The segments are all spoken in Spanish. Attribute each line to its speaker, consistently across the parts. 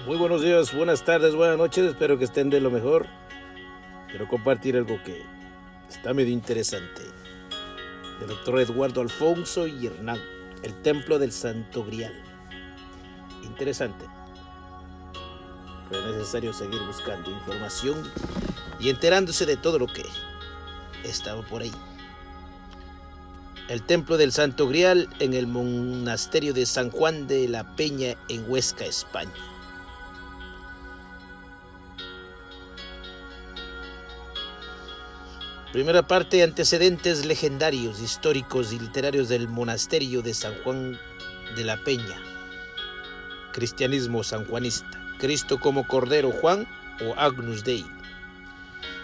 Speaker 1: Muy buenos días, buenas tardes, buenas noches, espero que estén de lo mejor. Quiero compartir algo que está medio interesante. Del doctor Eduardo Alfonso y Hernán, el templo del Santo Grial. Interesante, pero es necesario seguir buscando información y enterándose de todo lo que estaba por ahí. El templo del Santo Grial en el monasterio de San Juan de la Peña en Huesca, España. Primera parte: antecedentes legendarios, históricos y literarios del monasterio de San Juan de la Peña. Cristianismo sanjuanista. Cristo como Cordero Juan o Agnus Dei.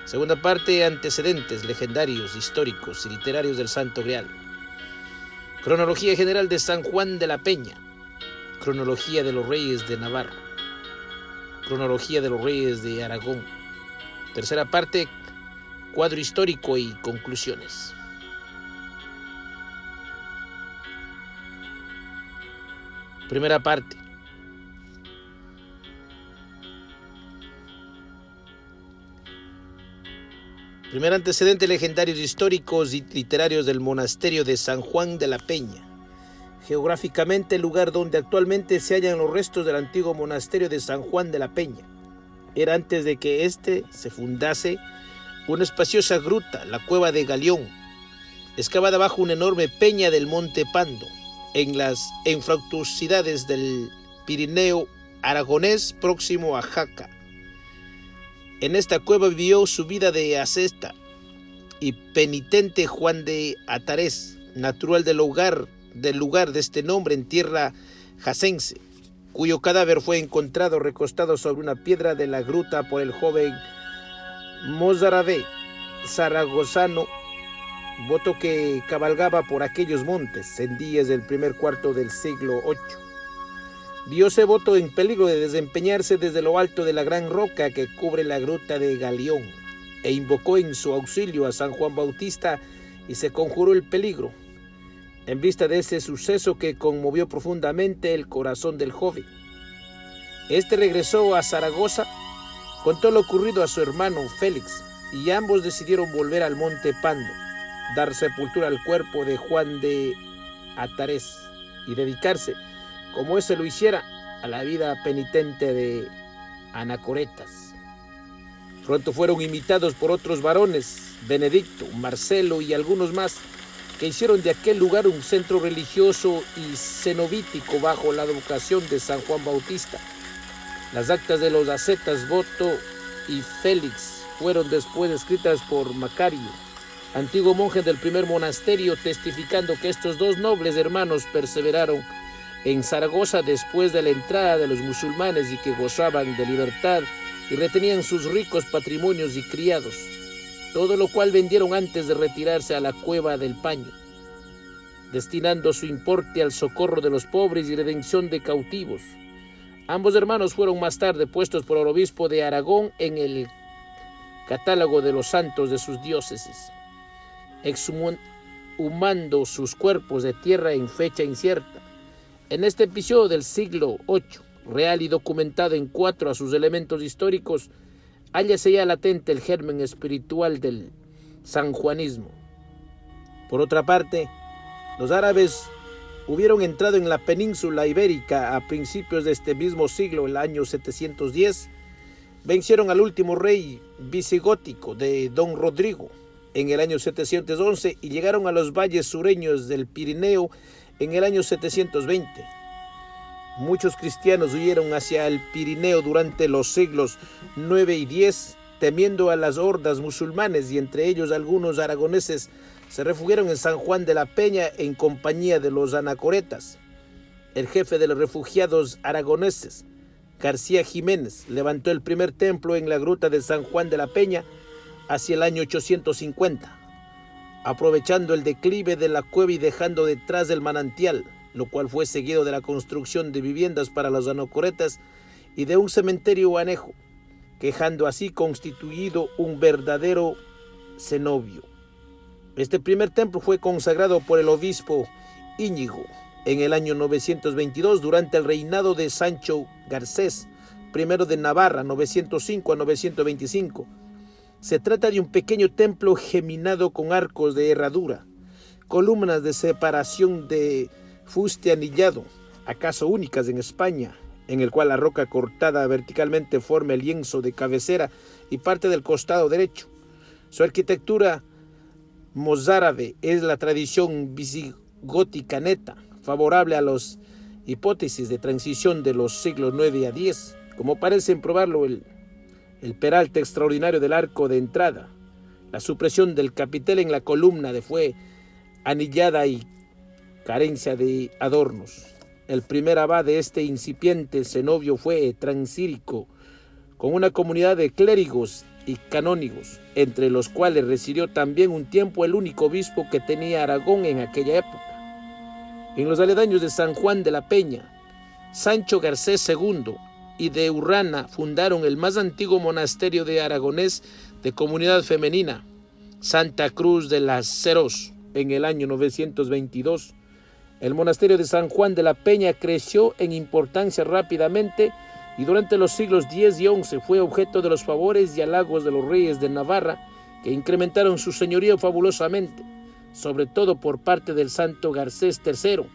Speaker 1: Segunda parte: antecedentes legendarios, históricos y literarios del Santo Grial. Cronología general de San Juan de la Peña. Cronología de los reyes de Navarra. Cronología de los reyes de Aragón. Tercera parte: cuadro histórico y conclusiones. Primera parte. Primer antecedente: legendarios históricos y literarios del monasterio de San Juan de la Peña. Geográficamente, el lugar donde actualmente se hallan los restos del antiguo monasterio de San Juan de la Peña era, antes de que éste se fundase, una espaciosa gruta, la cueva de Galión, excavada bajo una enorme peña del monte Pando, en las enfractuosidades del Pirineo aragonés próximo a Jaca. En esta cueva vivió su vida de asceta y penitente Juan de Atarés, natural del lugar de este nombre en tierra jacense, cuyo cadáver fue encontrado recostado sobre una piedra de la gruta por el joven mozárabe zaragozano, voto que cabalgaba por aquellos montes en días del primer cuarto del siglo VIII. Vióse voto en peligro de desempeñarse desde lo alto de la gran roca que cubre la gruta de Galión, e invocó en su auxilio a San Juan Bautista y se conjuró el peligro. En vista de ese suceso que conmovió profundamente el corazón del joven, este regresó a Zaragoza, contó lo ocurrido a su hermano Félix, y ambos decidieron volver al monte Pando, dar sepultura al cuerpo de Juan de Atarés y dedicarse, como éste lo hiciera, a la vida penitente de anacoretas. Pronto fueron imitados por otros varones, Benedicto, Marcelo y algunos más, que hicieron de aquel lugar un centro religioso y cenobítico bajo la advocación de San Juan Bautista. Las actas de los ascetas Voto y Félix fueron después escritas por Macario, antiguo monje del primer monasterio, testificando que estos dos nobles hermanos perseveraron en Zaragoza después de la entrada de los musulmanes y que gozaban de libertad y retenían sus ricos patrimonios y criados, todo lo cual vendieron antes de retirarse a la cueva del Paño, destinando su importe al socorro de los pobres y redención de cautivos. Ambos hermanos fueron más tarde puestos por el obispo de Aragón en el catálogo de los santos de sus diócesis, exhumando sus cuerpos de tierra en fecha incierta. En este episodio del siglo VIII, real y documentado en cuatro a sus elementos históricos, hállase ya latente el germen espiritual del sanjuanismo. Por otra parte, los árabes hubieron entrado en la península ibérica a principios de este mismo siglo, el año 710, vencieron al último rey visigótico de Don Rodrigo en el año 711 y llegaron a los valles sureños del Pirineo en el año 720. Muchos cristianos huyeron hacia el Pirineo durante los siglos IX y X, temiendo a las hordas musulmanes, y entre ellos algunos aragoneses se refugiaron en San Juan de la Peña en compañía de los anacoretas. El jefe de los refugiados aragoneses, García Jiménez, levantó el primer templo en la gruta de San Juan de la Peña hacia el año 850, aprovechando el declive de la cueva y dejando detrás del manantial, lo cual fue seguido de la construcción de viviendas para los anacoretas y de un cementerio anejo, quejando así constituido un verdadero cenobio. Este primer templo fue consagrado por el obispo Íñigo en el año 922 durante el reinado de Sancho Garcés, I de Navarra, 905 a 925. Se trata de un pequeño templo geminado con arcos de herradura, columnas de separación de fuste anillado, acaso únicas en España, en el cual la roca cortada verticalmente forma el lienzo de cabecera y parte del costado derecho. Su arquitectura mozárabe es la tradición visigótica neta, favorable a las hipótesis de transición de los siglos 9 a 10, como parecen probarlo el peralte extraordinario del arco de entrada, la supresión del capitel en la columna de fue anillada y carencia de adornos. El primer abad de este incipiente cenobio fue Transírico, con una comunidad de clérigos y canónigos, entre los cuales residió también un tiempo el único obispo que tenía Aragón en aquella época. En los aledaños de San Juan de la Peña, Sancho Garcés II y de Urrana fundaron el más antiguo monasterio de aragonés de comunidad femenina, Santa Cruz de las Ceros, en el año 922. El monasterio de San Juan de la Peña creció en importancia rápidamente y durante los siglos X y XI fue objeto de los favores y halagos de los reyes de Navarra, que incrementaron su señorío fabulosamente, sobre todo por parte del santo Garcés III,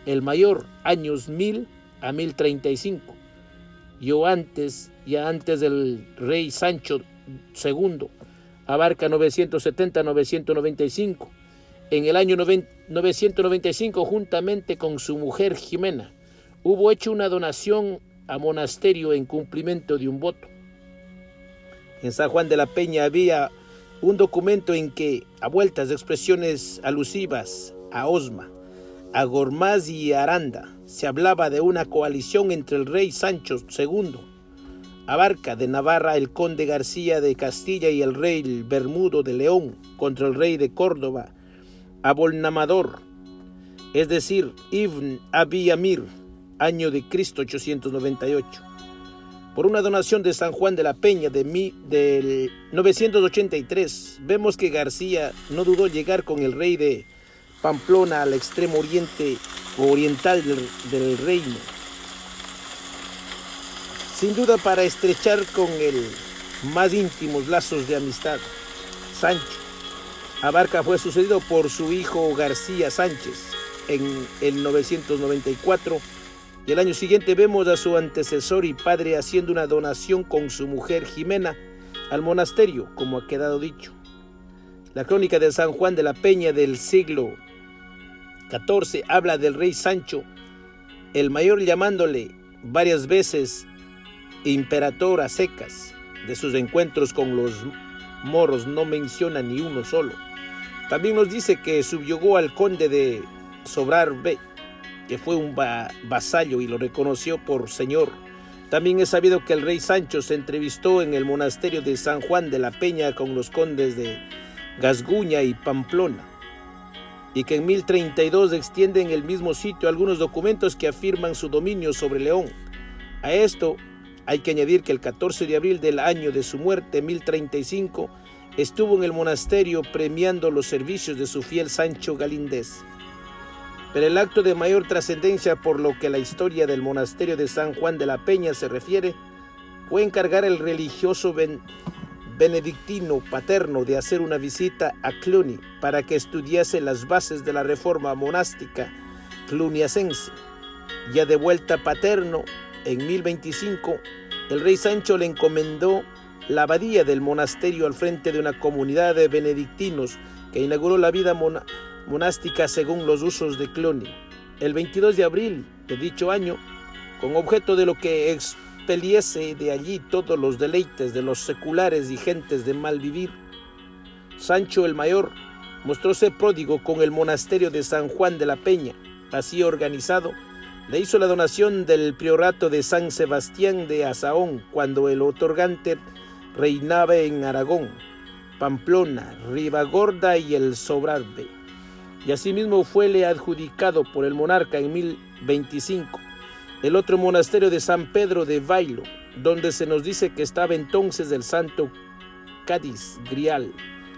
Speaker 1: el mayor, años 1000 a 1035. Ya antes del rey Sancho II, abarca 970-995. En el año 995, juntamente con su mujer Jimena, hubo hecho una donación a monasterio en cumplimiento de un voto. En San Juan de la Peña había un documento en que, a vueltas de expresiones alusivas a Osma, a Gormaz y Aranda, se hablaba de una coalición entre el rey Sancho II, Abarca de Navarra, el conde García de Castilla y el rey Bermudo de León contra el rey de Córdoba, Abolnamador, es decir, Ibn Abi Amir, año de Cristo 898. Por una donación de San Juan de la Peña del 983, vemos que García no dudó llegar con el rey de Pamplona al extremo oriental del reino, sin duda para estrechar con él más íntimos lazos de amistad. Sancho Abarca fue sucedido por su hijo García Sánchez en el 994, y el año siguiente vemos a su antecesor y padre haciendo una donación con su mujer Jimena al monasterio, como ha quedado dicho. La crónica de San Juan de la Peña del siglo XIV habla del rey Sancho el Mayor llamándole varias veces imperator a secas. De sus encuentros con los moros no menciona ni uno solo. También nos dice que subyugó al conde de Sobrarbe, que fue un vasallo, y lo reconoció por señor. También es sabido que el rey Sancho se entrevistó en el monasterio de San Juan de la Peña con los condes de Gasguña y Pamplona, y que en 1032 extienden en el mismo sitio algunos documentos que afirman su dominio sobre León. A esto hay que añadir que el 14 de abril del año de su muerte, 1035, estuvo en el monasterio premiando los servicios de su fiel Sancho Galíndez. Pero el acto de mayor trascendencia por lo que la historia del monasterio de San Juan de la Peña se refiere fue encargar al religioso benedictino paterno de hacer una visita a Cluny para que estudiase las bases de la reforma monástica cluniacense. Ya de vuelta paterno, en 1025, el rey Sancho le encomendó la abadía del monasterio al frente de una comunidad de benedictinos que inauguró la vida monástica según los usos de Cluny. El 22 de abril de dicho año, con objeto de lo que expeliese de allí todos los deleites de los seculares y gentes de mal vivir, Sancho el Mayor mostróse pródigo con el monasterio de San Juan de la Peña. Así organizado, le hizo la donación del priorato de San Sebastián de Asaón cuando el otorgante reinaba en Aragón, Pamplona, Ribagorda y el Sobrarbe, y asimismo fuele adjudicado por el monarca en 1025 el otro monasterio de San Pedro de Bailo, donde se nos dice que estaba entonces el santo Cádiz Grial,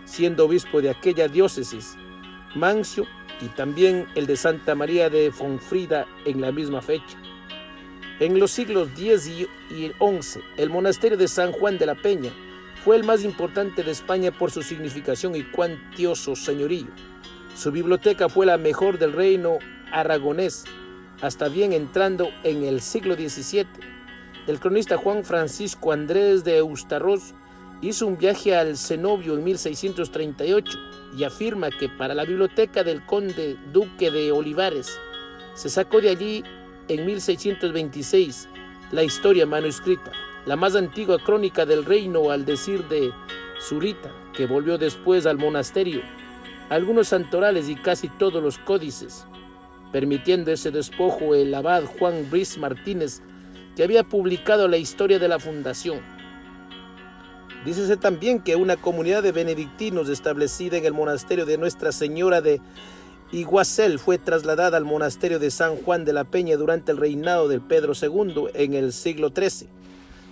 Speaker 1: siendo obispo de aquella diócesis, Mancio, y también el de Santa María de Fonfrida en la misma fecha. En los siglos X y XI, el monasterio de San Juan de la Peña fue el más importante de España por su significación y cuantioso señorío. Su biblioteca fue la mejor del reino aragonés, hasta bien entrando en el siglo XVII. El cronista Juan Francisco Andrés de Eustarroz hizo un viaje al cenobio en 1638 y afirma que para la biblioteca del conde duque de Olivares se sacó de allí en 1626 la historia manuscrita, la más antigua crónica del reino, al decir de Zurita, que volvió después al monasterio, algunos santorales y casi todos los códices, permitiendo ese despojo el abad Juan Briz Martínez, que había publicado la historia de la fundación. Dícese también que una comunidad de benedictinos establecida en el monasterio de Nuestra Señora de Iguacel fue trasladada al monasterio de San Juan de la Peña durante el reinado de Pedro II en el siglo XIII.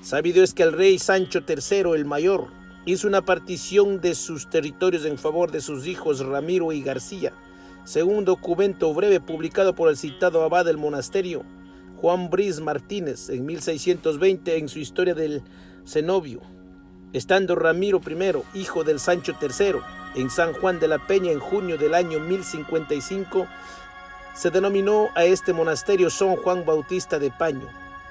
Speaker 1: Sabido es que el rey Sancho III el Mayor hizo una partición de sus territorios en favor de sus hijos Ramiro y García, según un documento breve publicado por el citado abad del monasterio, Juan Briz Martínez, en 1620 en su Historia del Cenobio. Estando Ramiro I, hijo del Sancho III, en San Juan de la Peña en junio del año 1055, se denominó a este monasterio San Juan Bautista de Paño,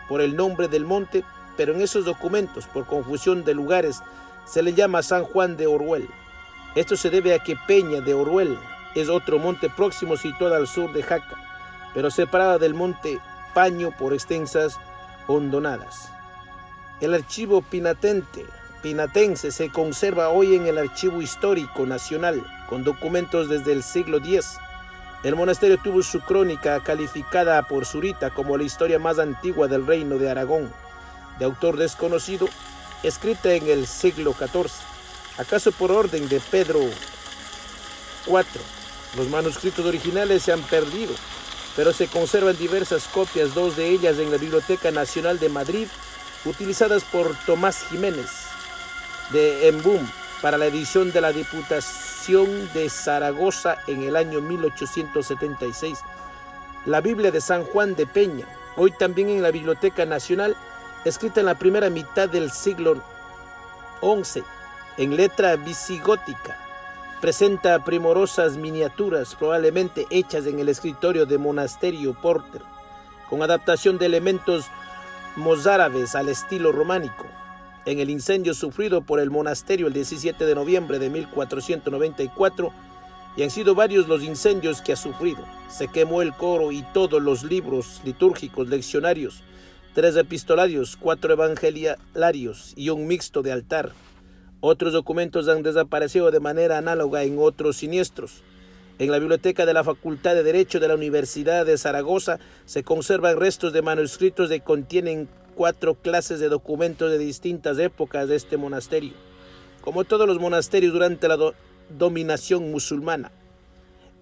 Speaker 1: por el nombre del monte, pero en esos documentos, por confusión de lugares, se le llama San Juan de Orhuel. Esto se debe a que Peña de Orhuel es otro monte próximo situado al sur de Jaca, pero separada del monte Paño por extensas hondonadas. El archivo pinatense se conserva hoy en el Archivo Histórico Nacional, con documentos desde el siglo X. El monasterio tuvo su crónica calificada por Zurita como la historia más antigua del reino de Aragón, de autor desconocido, escrita en el siglo XIV, acaso por orden de Pedro IV. Los manuscritos originales se han perdido, pero se conservan diversas copias, dos de ellas en la Biblioteca Nacional de Madrid, utilizadas por Tomás Jiménez de Embum para la edición de la Diputación de Zaragoza en el año 1876. La Biblia de San Juan de Peña, hoy también en la Biblioteca Nacional, escrita en la primera mitad del siglo XI, en letra visigótica, presenta primorosas miniaturas, probablemente hechas en el escritorio de Monasterio Porter, con adaptación de elementos mozárabes al estilo románico. En el incendio sufrido por el monasterio el 17 de noviembre de 1494, y han sido varios los incendios que ha sufrido. Se quemó el coro y todos los libros litúrgicos, leccionarios, 3 epistolarios, 4 evangeliarios y un mixto de altar. Otros documentos han desaparecido de manera análoga en otros siniestros. En la biblioteca de la Facultad de Derecho de la Universidad de Zaragoza se conservan restos de manuscritos que contienen 4 clases de documentos de distintas épocas de este monasterio. Como todos los monasterios durante la dominación musulmana,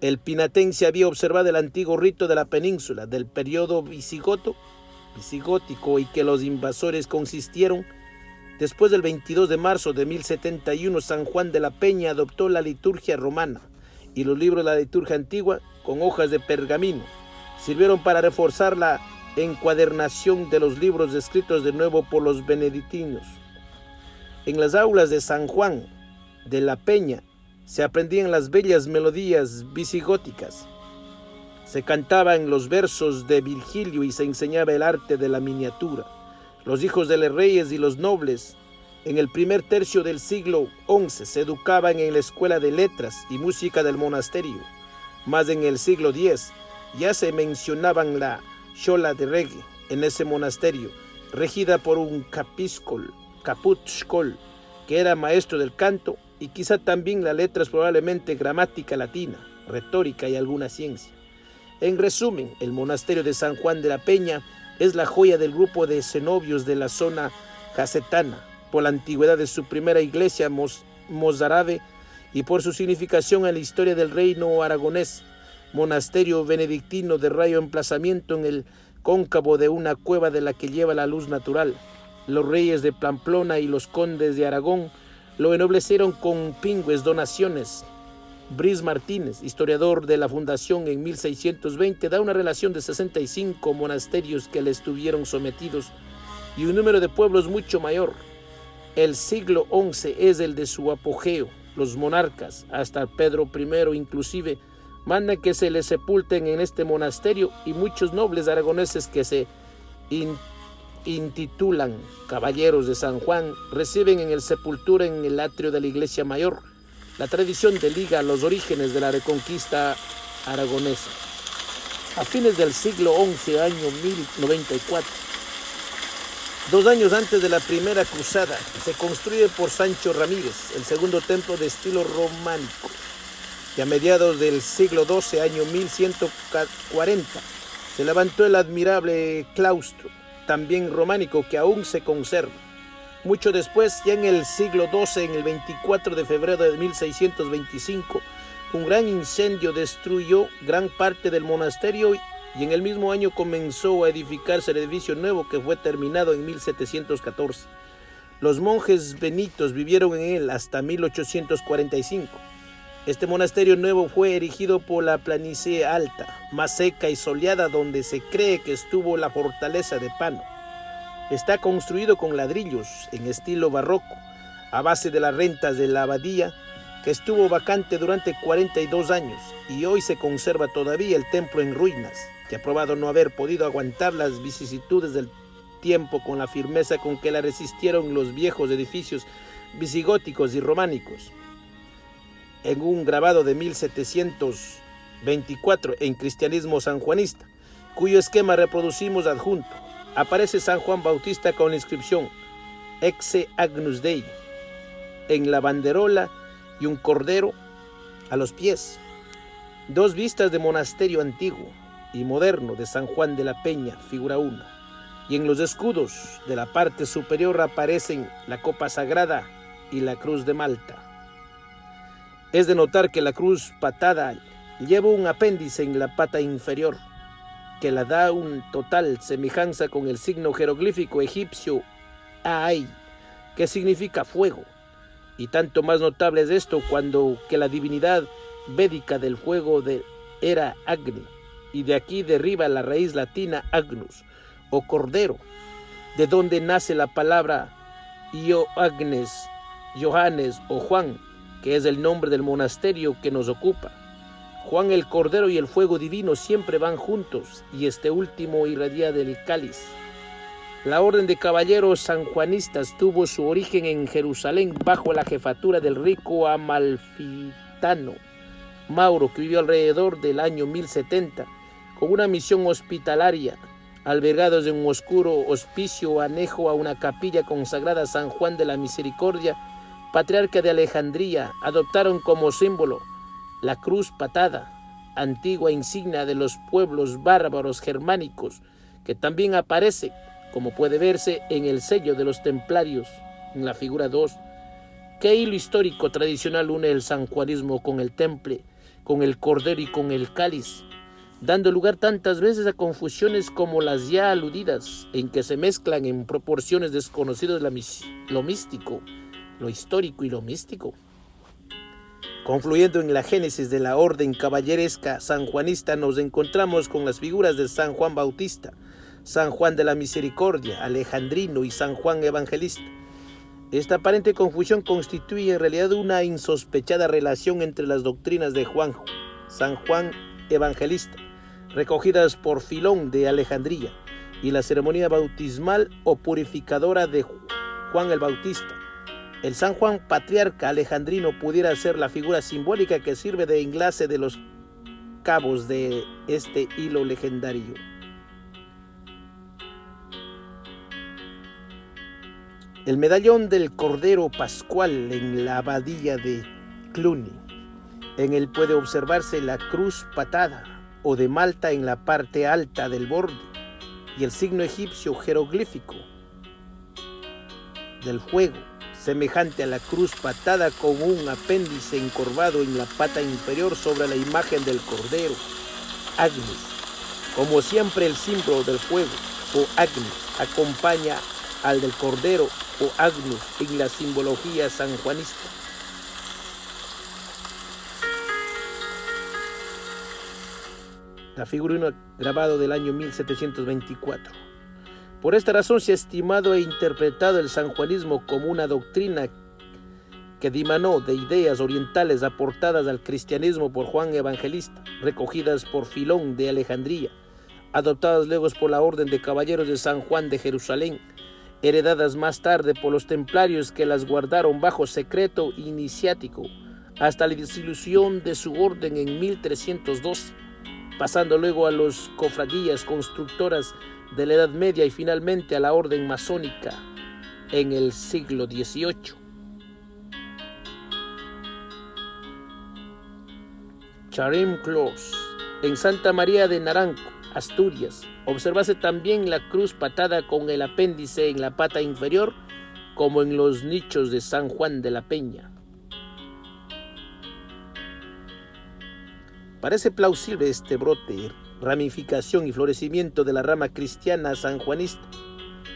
Speaker 1: el pinatense había observado el antiguo rito de la península del periodo visigótico, y que los invasores consistieron. Después del 22 de marzo de 1071, San Juan de la Peña adoptó la liturgia romana, y los libros de la liturgia antigua, con hojas de pergamino, sirvieron para reforzar la encuadernación de los libros escritos de nuevo por los benedictinos. En las aulas de San Juan de la Peña se aprendían las bellas melodías visigóticas, se cantaban los versos de Virgilio y se enseñaba el arte de la miniatura. Los hijos de los reyes y los nobles en el primer tercio del siglo XI se educaban en la escuela de letras y música del monasterio, mas en el siglo X ya se mencionaban la Xola de Reggae en ese monasterio, regida por un caputxcol, que era maestro del canto, y quizá también las letras, probablemente gramática latina, retórica y alguna ciencia. En resumen, el monasterio de San Juan de la Peña es la joya del grupo de cenobios de la zona jacetana, por la antigüedad de su primera iglesia mozárabe y por su significación en la historia del reino aragonés. Monasterio benedictino de rayo emplazamiento en el cóncavo de una cueva de la que lleva la luz natural. Los reyes de Pamplona y los condes de Aragón lo ennoblecieron con pingües donaciones Brice Martínez, historiador de la fundación en 1620, da una relación de 65 monasterios que le estuvieron sometidos y un número de pueblos mucho mayor. El siglo XI es el de su apogeo. Los monarcas, hasta Pedro I inclusive, mandan que se les sepulten en este monasterio y muchos nobles aragoneses que se intitulan Caballeros de San Juan reciben en el sepultura en el atrio de la iglesia mayor. La tradición de liga los orígenes de la reconquista aragonesa. A fines del siglo XI, año 1094, 2 años antes de la primera cruzada, se construye por Sancho Ramírez el segundo templo de estilo románico. Y a mediados del siglo XII, año 1140, se levantó el admirable claustro, también románico, que aún se conserva. Mucho después, ya en el siglo XII, en el 24 de febrero de 1625, un gran incendio destruyó gran parte del monasterio y en el mismo año comenzó a edificarse el edificio nuevo que fue terminado en 1714. Los monjes benitos vivieron en él hasta 1845. Este monasterio nuevo fue erigido por la planicie alta, más seca y soleada, donde se cree que estuvo la fortaleza de Pano. Está construido con ladrillos en estilo barroco, a base de las rentas de la abadía, que estuvo vacante durante 42 años, y hoy se conserva todavía el templo en ruinas, que ha probado no haber podido aguantar las vicisitudes del tiempo con la firmeza con que la resistieron los viejos edificios visigóticos y románicos. En un grabado de 1724 en Cristianismo sanjuanista, cuyo esquema reproducimos adjunto, aparece San Juan Bautista con la inscripción Ecce Agnus Dei en la banderola y un cordero a los pies. 2 vistas de monasterio antiguo y moderno de San Juan de la Peña, figura 1. Y en los escudos de la parte superior aparecen la copa sagrada y la cruz de Malta. Es de notar que la cruz patada lleva un apéndice en la pata inferior, que la da un total semejanza con el signo jeroglífico egipcio Aai, que significa fuego. Y tanto más notable es esto cuando que la divinidad védica del fuego era Agni, y de aquí deriva la raíz latina Agnus, o cordero, de donde nace la palabra Ioagnes, Johannes o Juan, que es el nombre del monasterio que nos ocupa. Juan el Cordero y el fuego divino siempre van juntos, y este último irradia del cáliz. La orden de caballeros sanjuanistas tuvo su origen en Jerusalén bajo la jefatura del rico amalfitano Mauro, que vivió alrededor del año 1070, con una misión hospitalaria, albergados en un oscuro hospicio anejo a una capilla consagrada a San Juan de la Misericordia, patriarca de Alejandría. Adoptaron como símbolo la cruz patada, antigua insignia de los pueblos bárbaros germánicos, que también aparece, como puede verse, en el sello de los templarios, en la figura 2. ¿Qué hilo histórico tradicional une el sanjuanismo con el temple, con el cordero y con el cáliz, dando lugar tantas veces a confusiones como las ya aludidas, en que se mezclan en proporciones desconocidas lo místico, lo histórico y lo místico? Confluyendo en la génesis de la orden caballeresca sanjuanista, nos encontramos con las figuras de San Juan Bautista, San Juan de la Misericordia, Alejandrino y San Juan Evangelista. Esta aparente confusión constituye en realidad una insospechada relación entre las doctrinas de San Juan Evangelista, recogidas por Filón de Alejandría, y la ceremonia bautismal o purificadora de Juan el Bautista. El San Juan Patriarca Alejandrino pudiera ser la figura simbólica que sirve de enlace de los cabos de este hilo legendario. El medallón del Cordero Pascual en la abadía de Cluny. En él puede observarse la cruz patada o de Malta en la parte alta del borde y el signo egipcio jeroglífico del fuego, semejante a la cruz patada, con un apéndice encorvado en la pata inferior sobre la imagen del Cordero, Agnus. Como siempre, el símbolo del fuego, o Agnus, acompaña al del Cordero, o Agnus, en la simbología sanjuanista. la figurina grabado del año 1724. Por esta razón se ha estimado e interpretado el sanjuanismo como una doctrina que dimanó de ideas orientales aportadas al cristianismo por Juan Evangelista, recogidas por Filón de Alejandría, adoptadas luego por la Orden de Caballeros de San Juan de Jerusalén, heredadas más tarde por los templarios que las guardaron bajo secreto iniciático hasta la disolución de su orden en 1312, pasando luego a las cofradías constructoras de la Edad Media y finalmente a la orden masónica en el siglo XVIII. Charing Cross, en Santa María de Naranco, Asturias, observase también la cruz patada con el apéndice en la pata inferior, como en los nichos de San Juan de la Peña. Parece plausible este brote, ramificación y florecimiento de la rama cristiana sanjuanista.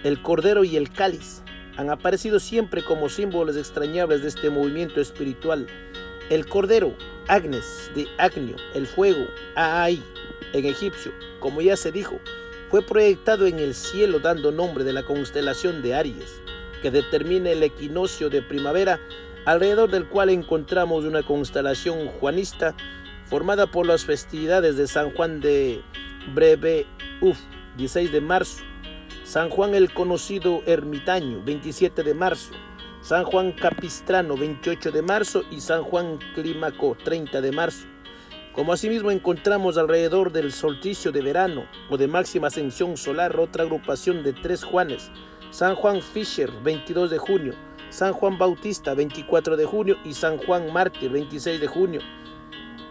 Speaker 1: El cordero y el cáliz han aparecido siempre como símbolos extrañables de este movimiento espiritual. El cordero, Agnes, de Agnio, el fuego, Aai, en egipcio, como ya se dijo, fue proyectado en el cielo dando nombre de la constelación de Aries, que determina el equinoccio de primavera, alrededor del cual encontramos una constelación juanista formada por las festividades de San Juan de Brebeuf, 16 de marzo, San Juan el conocido ermitaño, 27 de marzo, San Juan Capistrano, 28 de marzo y San Juan Clímaco, 30 de marzo. Como asimismo encontramos alrededor del solsticio de verano o de máxima ascensión solar otra agrupación de 3 Juanes, San Juan Fisher, 22 de junio, San Juan Bautista, 24 de junio y San Juan Mártir, 26 de junio.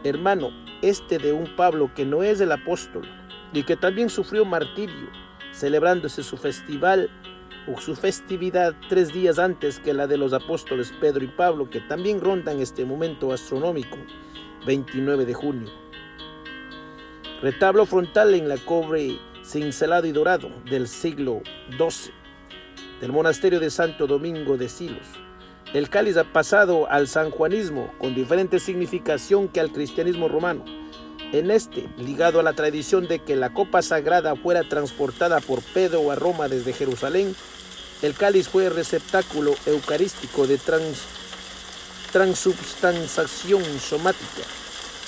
Speaker 1: Hermano, este de un Pablo que no es el apóstol y que también sufrió martirio, celebrándose su festival o su festividad 3 días antes que la de los apóstoles Pedro y Pablo, que también rondan este momento astronómico, 29 de junio. Retablo frontal en la cobre cincelado y dorado del siglo XII, del monasterio de Santo Domingo de Silos. El cáliz ha pasado al sanjuanismo con diferente significación que al cristianismo romano. En este, ligado a la tradición de que la copa sagrada fuera transportada por Pedro a Roma desde Jerusalén, el cáliz fue receptáculo eucarístico de transubstanciación somática,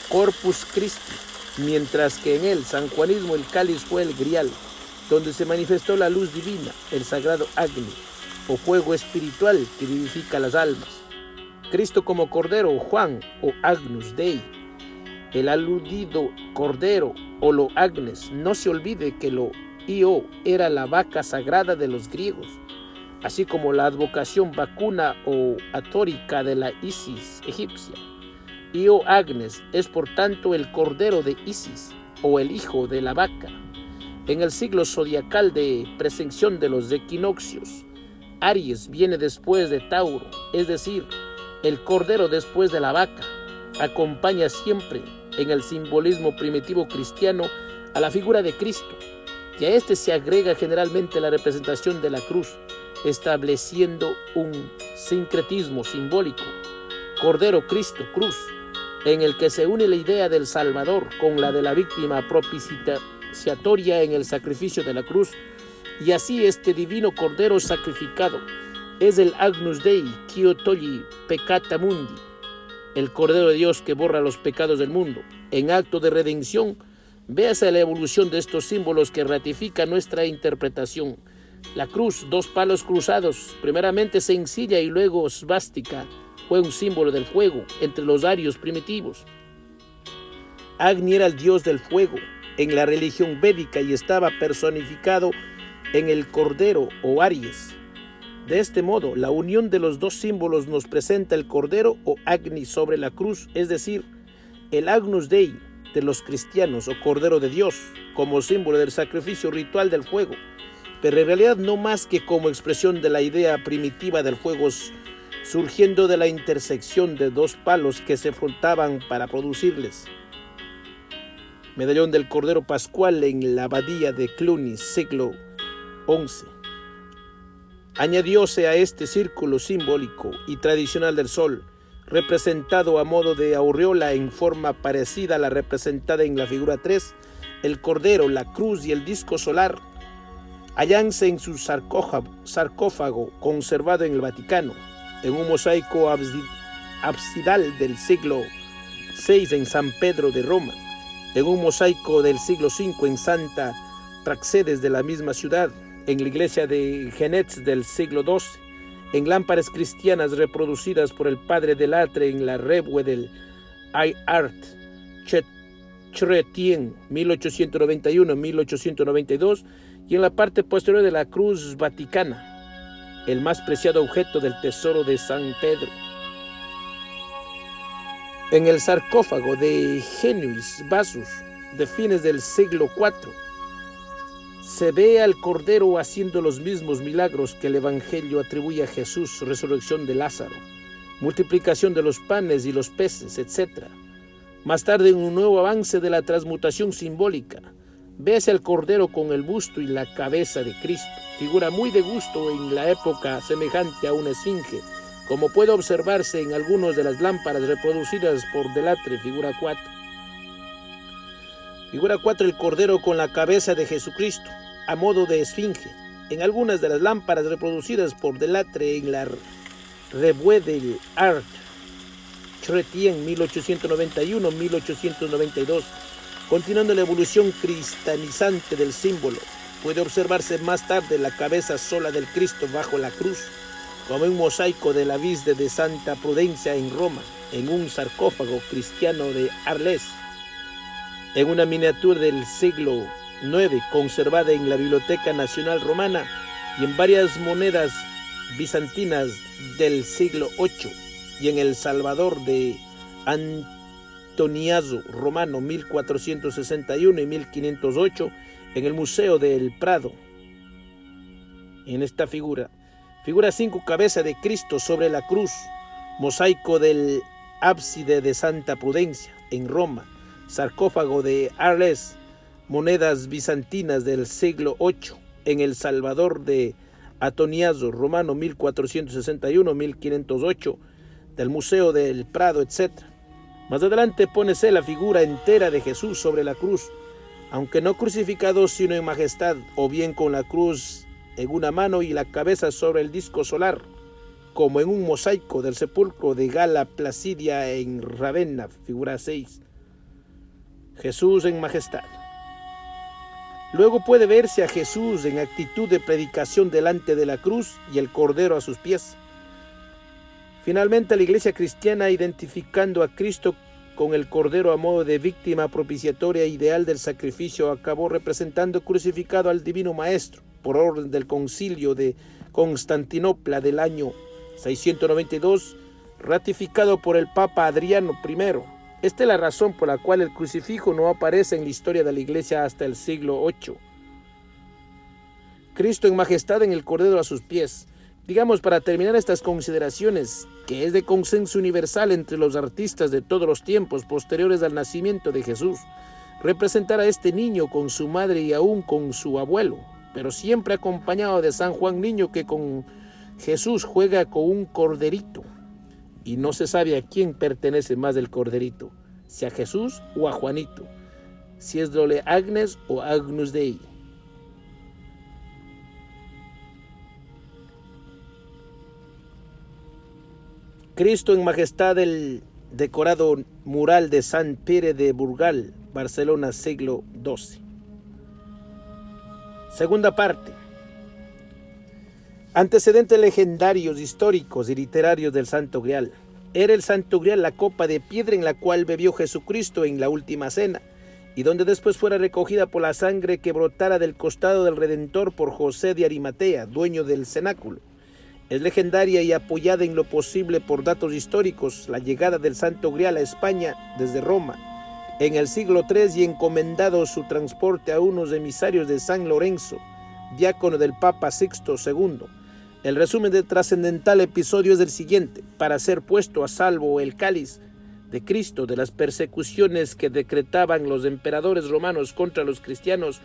Speaker 1: Corpus Christi, mientras que en el sanjuanismo el cáliz fue el grial, donde se manifestó la luz divina, el sagrado Agni, o fuego espiritual que vivifica las almas. Cristo como Cordero o Juan o Agnus Dei. El aludido Cordero o lo Agnes, no se olvide que lo Io era la vaca sagrada de los griegos, así como la advocación vacuna o atórica de la Isis egipcia. Io Agnes es por tanto el Cordero de Isis o el hijo de la vaca. En el siglo zodiacal de precesión de los equinoccios, Aries viene después de Tauro, es decir, el cordero después de la vaca. Acompaña siempre en el simbolismo primitivo cristiano a la figura de Cristo, y a este se agrega generalmente la representación de la cruz, estableciendo un sincretismo simbólico. Cordero, Cristo, cruz, en el que se une la idea del Salvador con la de la víctima propiciatoria en el sacrificio de la cruz. Y así este divino Cordero sacrificado es el Agnus Dei quio tolli peccata mundi, el Cordero de Dios que borra los pecados del mundo. En acto de redención, véase la evolución de estos símbolos que ratifica nuestra interpretación. La cruz, 2 palos cruzados, primeramente sencilla y luego svástica, fue un símbolo del fuego entre los arios primitivos. Agni era el dios del fuego en la religión védica y estaba personificado en el Cordero o Aries. De este modo, la unión de los 2 símbolos nos presenta el Cordero o Agni sobre la cruz, es decir, el Agnus Dei de los cristianos o Cordero de Dios, como símbolo del sacrificio ritual del fuego, pero en realidad no más que como expresión de la idea primitiva del fuego surgiendo de la intersección de 2 palos que se frotaban para producirles. Medallón del Cordero Pascual en la abadía de Cluny, siglo XI. Añadióse a este círculo simbólico y tradicional del sol, representado a modo de aureola en forma parecida a la representada en la figura 3, el cordero, la cruz y el disco solar hallanse en su sarcófago conservado en el Vaticano, en un mosaico absidal del siglo VI en San Pedro de Roma, en un mosaico del siglo V en Santa Praxedes de la misma ciudad, en la iglesia de Genets del siglo XII, en lámparas cristianas reproducidas por el padre del Atre en la Rebue del Art Chrétien 1891-1892 y en la parte posterior de la cruz vaticana, el más preciado objeto del tesoro de San Pedro. En el sarcófago de Genuis Vassus de fines del siglo IV se ve al Cordero haciendo los mismos milagros que el Evangelio atribuye a Jesús: resurrección de Lázaro, multiplicación de los panes y los peces, etc. Más tarde, en un nuevo avance de la transmutación simbólica, véase al Cordero con el busto y la cabeza de Cristo, figura muy de gusto en la época semejante a una esfinge, como puede observarse en algunas de las lámparas reproducidas por Delatre, figura 4. Figura 4, el Cordero con la cabeza de Jesucristo, a modo de esfinge, en algunas de las lámparas reproducidas por Delatre en la Rebue del Art Chrétien 1891-1892. Continuando la evolución cristianizante del símbolo, puede observarse más tarde la cabeza sola del Cristo bajo la cruz, como un mosaico de la Visde de Santa Prudencia en Roma, en un sarcófago cristiano de Arles, en una miniatura del siglo IX conservada en la Biblioteca Nacional Romana y en varias monedas bizantinas del siglo VIII, y en El Salvador de Antoniazzo Romano 1461 y 1508 en el Museo del Prado. En esta figura 5, cabeza de Cristo sobre la cruz, mosaico del ábside de Santa Prudencia en Roma, sarcófago de Arles, monedas bizantinas del siglo VIII en El Salvador de Antoniazzo Romano 1461-1508 del Museo del Prado, etc. Más adelante pónese la figura entera de Jesús sobre la cruz, aunque no crucificado sino en majestad, o bien con la cruz en una mano y la cabeza sobre el disco solar, como en un mosaico del sepulcro de Gala Placidia en Ravenna, figura 6. Jesús en majestad. Luego puede verse a Jesús en actitud de predicación delante de la cruz y el Cordero a sus pies. Finalmente, la Iglesia cristiana, identificando a Cristo con el Cordero a modo de víctima propiciatoria ideal del sacrificio, acabó representando crucificado al Divino Maestro por orden del Concilio de Constantinopla del año 692, ratificado por el Papa Adriano I. Esta es la razón por la cual el crucifijo no aparece en la historia de la Iglesia hasta el siglo VIII. Cristo en majestad en el Cordero a sus pies. Digamos, para terminar estas consideraciones, que es de consenso universal entre los artistas de todos los tiempos posteriores al nacimiento de Jesús, representar a este niño con su madre y aún con su abuelo, pero siempre acompañado de San Juan Niño, que con Jesús juega con un corderito, y no se sabe a quién pertenece más el corderito, si a Jesús o a Juanito, si es Dole Agnes o Agnus Dei. Cristo en majestad, el decorado mural de Sant Pere de Burgal, Barcelona, siglo XII. Segunda parte. Antecedentes legendarios, históricos y literarios del Santo Grial. Era el Santo Grial la copa de piedra en la cual bebió Jesucristo en la última cena, y donde después fuera recogida por la sangre que brotara del costado del Redentor por José de Arimatea, dueño del cenáculo. Es legendaria y apoyada en lo posible por datos históricos la llegada del Santo Grial a España desde Roma en el siglo III y encomendado su transporte a unos emisarios de San Lorenzo, diácono del Papa Sixto II. El resumen del trascendental episodio es el siguiente: para ser puesto a salvo el cáliz de Cristo de las persecuciones que decretaban los emperadores romanos contra los cristianos,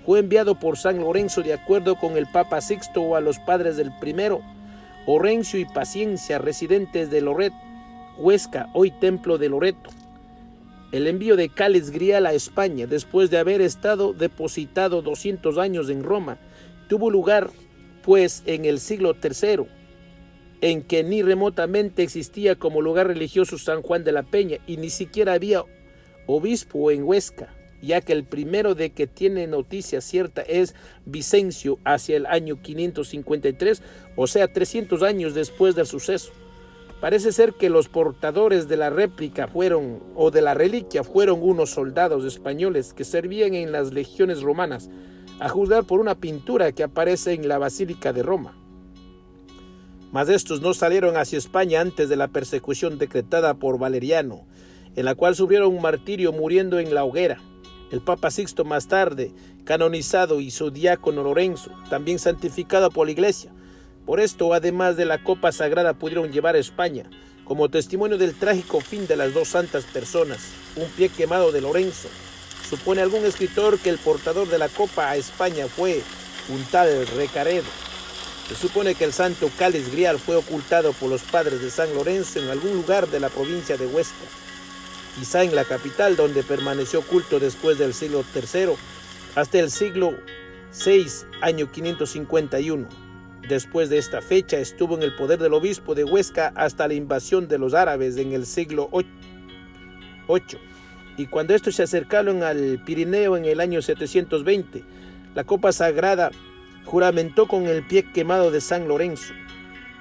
Speaker 1: fue enviado por San Lorenzo, de acuerdo con el Papa Sixto, a los padres del primero, Orencio y Paciencia, residentes de Loret, Huesca, hoy Templo de Loreto, El envío de cáliz grial a España, después de haber estado depositado 200 años en Roma, tuvo lugar, pues, en el siglo III, en que ni remotamente existía como lugar religioso San Juan de la Peña y ni siquiera había obispo en Huesca, ya que el primero de que tiene noticia cierta es Vicencio hacia el año 553, o sea 300 años después del suceso. Parece ser que los portadores de la réplica de la reliquia fueron unos soldados españoles que servían en las legiones romanas, a juzgar por una pintura que aparece en la Basílica de Roma. Mas estos no salieron hacia España antes de la persecución decretada por Valeriano, en la cual sufrieron un martirio muriendo en la hoguera. El Papa Sixto más tarde canonizado y su diácono Lorenzo, también santificado por la Iglesia. Por esto, además de la copa sagrada, pudieron llevar a España, como testimonio del trágico fin de las dos santas personas, un pie quemado de Lorenzo. Supone algún escritor que el portador de la copa a España fue un tal Recaredo. Se supone que el santo cáliz grial fue ocultado por los padres de San Lorenzo en algún lugar de la provincia de Huesca, quizá en la capital, donde permaneció oculto después del siglo III hasta el siglo VI, año 551. Después de esta fecha estuvo en el poder del obispo de Huesca hasta la invasión de los árabes en el siglo VIII. Y cuando estos se acercaron al Pirineo en el año 720, la copa sagrada juramentó con el pie quemado de San Lorenzo.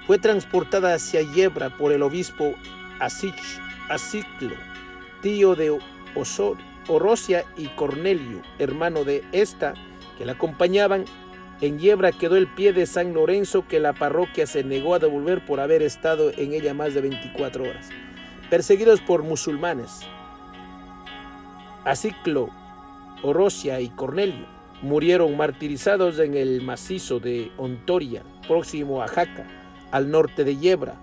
Speaker 1: Fue transportada hacia Yebra por el obispo Aciclo, tío de Orosia y Cornelio, hermano de esta, que la acompañaban. En Yebra quedó el pie de San Lorenzo, que la parroquia se negó a devolver por haber estado en ella más de 24 horas. Perseguidos por musulmanes, Aciclo, Orosia y Cornelio murieron martirizados en el macizo de Ontoria, próximo a Jaca, al norte de Yebra.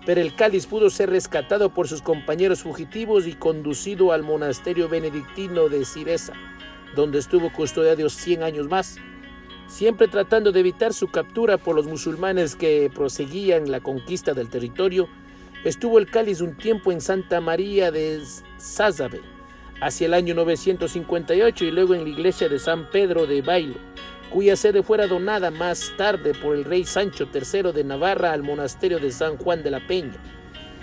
Speaker 1: Pero el cáliz pudo ser rescatado por sus compañeros fugitivos y conducido al monasterio benedictino de Ciresa, donde estuvo custodiado 100 años más. Siempre tratando de evitar su captura por los musulmanes que proseguían la conquista del territorio, estuvo el cáliz un tiempo en Santa María de Sázabe, hacia el año 958, y luego en la iglesia de San Pedro de Bailo, cuya sede fuera donada más tarde por el rey Sancho III de Navarra al monasterio de San Juan de la Peña.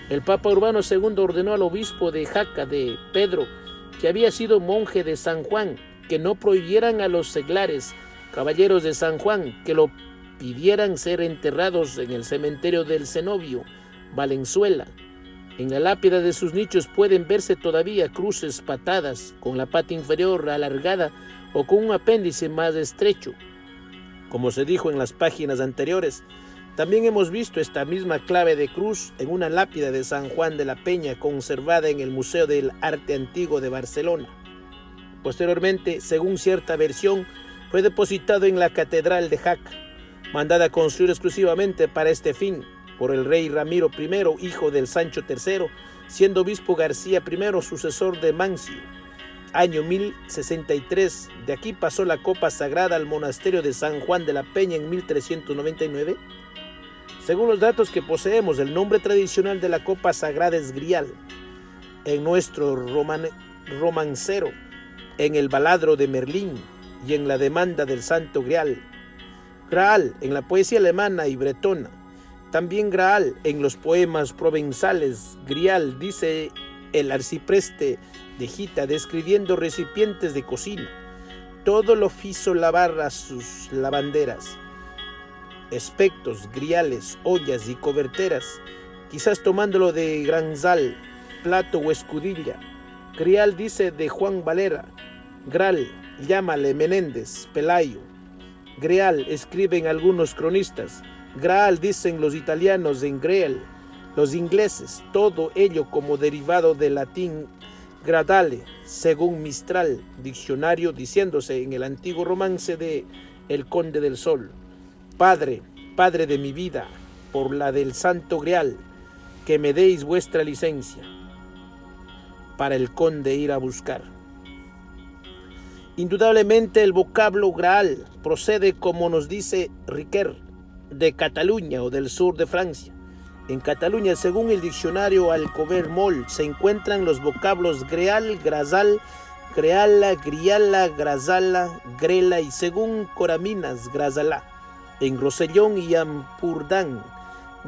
Speaker 1: El Papa Urbano II ordenó al obispo de Jaca de Pedro, que había sido monje de San Juan, que no prohibieran a los seglares, caballeros de San Juan, que lo pidieran ser enterrados en el cementerio del Cenobio, Valenzuela. En la lápida de sus nichos pueden verse todavía cruces patadas, con la pata inferior alargada o con un apéndice más estrecho. Como se dijo en las páginas anteriores, también hemos visto esta misma clave de cruz en una lápida de San Juan de la Peña conservada en el Museo del Arte Antiguo de Barcelona. Posteriormente, según cierta versión, fue depositado en la Catedral de Jaca, mandada a construir exclusivamente para este fin por el rey Ramiro I, hijo del Sancho III, siendo obispo García I sucesor de Mancio. Año 1063, de aquí pasó la copa sagrada al monasterio de San Juan de la Peña en 1399. Según los datos que poseemos, el nombre tradicional de la copa sagrada es grial. En nuestro romancero, en el baladro de Merlín y en la demanda del Santo Grial. Graal en la poesía alemana y bretona. También Graal en los poemas provenzales. Grial, dice el arcipreste de Gita, describiendo recipientes de cocina. Todo lo hizo lavar a sus lavanderas, espectos, griales, ollas y coberteras, quizás tomándolo de granzal, plato o escudilla. Grial, dice de Juan Valera. Gral, llámale Menéndez, Pelayo. Greal, escriben algunos cronistas. Graal, dicen los italianos en Greel, los ingleses, todo ello como derivado del latín gradale, según Mistral, diccionario, diciéndose en el antiguo romance de El Conde del Sol: Padre, Padre de mi vida, por la del Santo Grial, que me deis vuestra licencia para el conde ir a buscar. Indudablemente el vocablo Graal procede, como nos dice Riquer, de Cataluña o del sur de Francia, En Cataluña, según el diccionario Alcover Moll, se encuentran los vocablos greal, grasal, greala, griala, grasala, grela y según Coraminas, grasalá. En Rosellón y Ampurdán,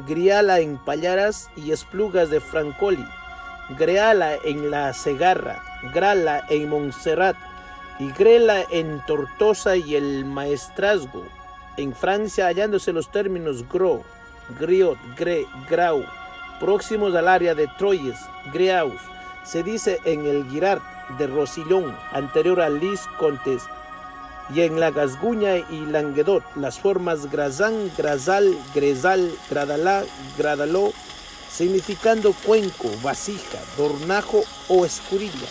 Speaker 1: griala en Pallaras y Esplugas de Francolí, greala en la Segarra, grala en Montserrat y grela en Tortosa y el Maestrazgo. En Francia, hallándose los términos gros, griot, gre, grau, próximos al área de Troyes, greaus, se dice en el Girard de Rosillón, anterior a Lis Contes, y en la Gascuña y Languedoc, las formas grasán, grasal, gresal, gradalá, gradaló, significando cuenco, vasija, dornajo o escurilla.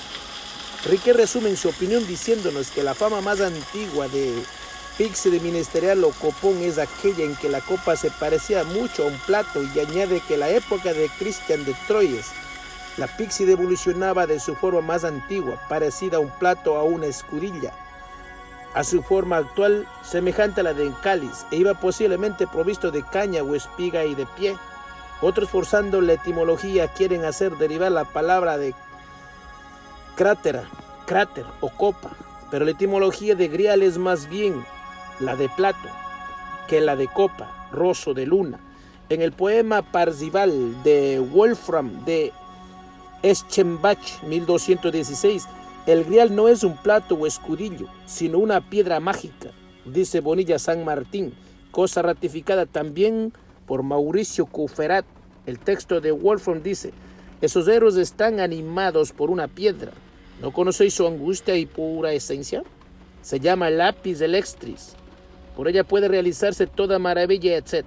Speaker 1: Riquet resume en su opinión diciéndonos que la fama más antigua de Pixie de Ministerial o copón es aquella en que la copa se parecía mucho a un plato, y añade que en la época de Cristian de Troyes, la Pixie evolucionaba de su forma más antigua, parecida a un plato, a una escudilla, a su forma actual, semejante a la de un cáliz, e iba posiblemente provisto de caña o espiga y de pie. Otros, forzando la etimología, quieren hacer derivar la palabra de cráter o copa, pero la etimología de grial es más bien la de plato que la de copa, roso de luna. En el poema Parzival de Wolfram de Eschenbach, 1216, el grial no es un plato o escudillo, sino una piedra mágica, dice Bonilla San Martín, cosa ratificada también por Mauricio Couferat. El texto de Wolfram dice: esos héroes están animados por una piedra. ¿No conocéis su angustia y pura esencia? Se llama lápiz electris. Por ella puede realizarse toda maravilla, etc.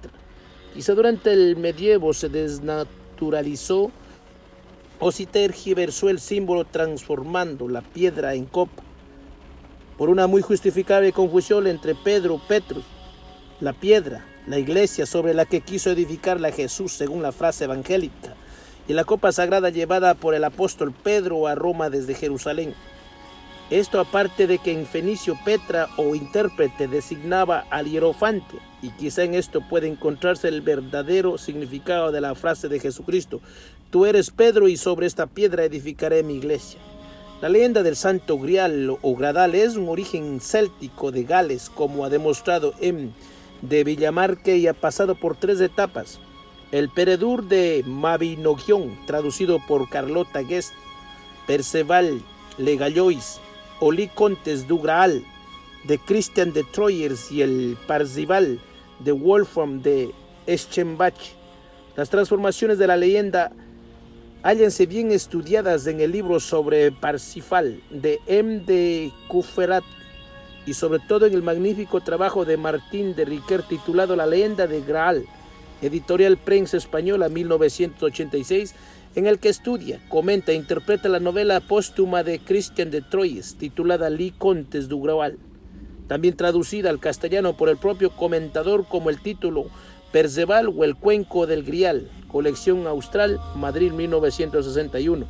Speaker 1: Quizá durante el medievo se desnaturalizó o se tergiversó el símbolo, transformando la piedra en copa, por una muy justificable confusión entre Petrus, la piedra, la iglesia sobre la que quiso edificarla Jesús según la frase evangélica, y la copa sagrada llevada por el apóstol Pedro a Roma desde Jerusalén. Esto aparte de que en fenicio Petra o intérprete designaba al hierofante, y quizá en esto puede encontrarse el verdadero significado de la frase de Jesucristo: tú eres Pedro y sobre esta piedra edificaré mi iglesia. La leyenda del Santo Grial o Gradal es un origen céltico de Gales, como ha demostrado M. de Villamarque, y ha pasado por 3 etapas. El Peredur de Mabinogion, traducido por Carlota Guest, Perceval Le Gallois, Oli Contes du Graal, de Christian de Troyes, y el Parzival de Wolfram de Eschenbach. Las transformaciones de la leyenda hállense bien estudiadas en el libro sobre Parsifal de M. de Couferat, y sobre todo en el magnífico trabajo de Martín de Riquet titulado La leyenda de Graal, editorial Prensa Española, 1986, en el que estudia, comenta e interpreta la novela póstuma de Christian de Troyes, titulada Les Contes du Graal, también traducida al castellano por el propio comentador como el título Perceval o el Cuenco del Grial, colección Austral, Madrid, 1961.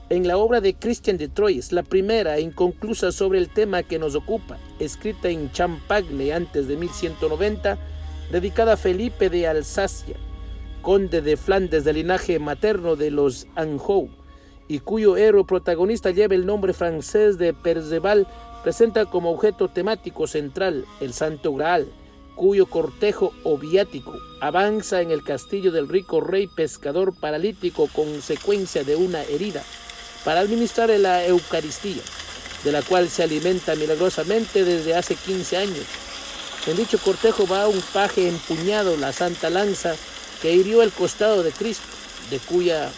Speaker 1: En la obra de Christian de Troyes, la primera e inconclusa sobre el tema que nos ocupa, escrita en Champagne antes de 1190, dedicada a Felipe de Alsacia, conde de Flandes del linaje materno de los Anjou, y cuyo héroe protagonista lleva el nombre francés de Perceval, presenta como objeto temático central el Santo Graal, cuyo cortejo o viático avanza en el castillo del rico rey pescador paralítico consecuencia de una herida, para administrar la Eucaristía, de la cual se alimenta milagrosamente desde hace 15 años. En dicho cortejo va un paje empuñado la santa lanza que hirió el costado de Cristo, de cuya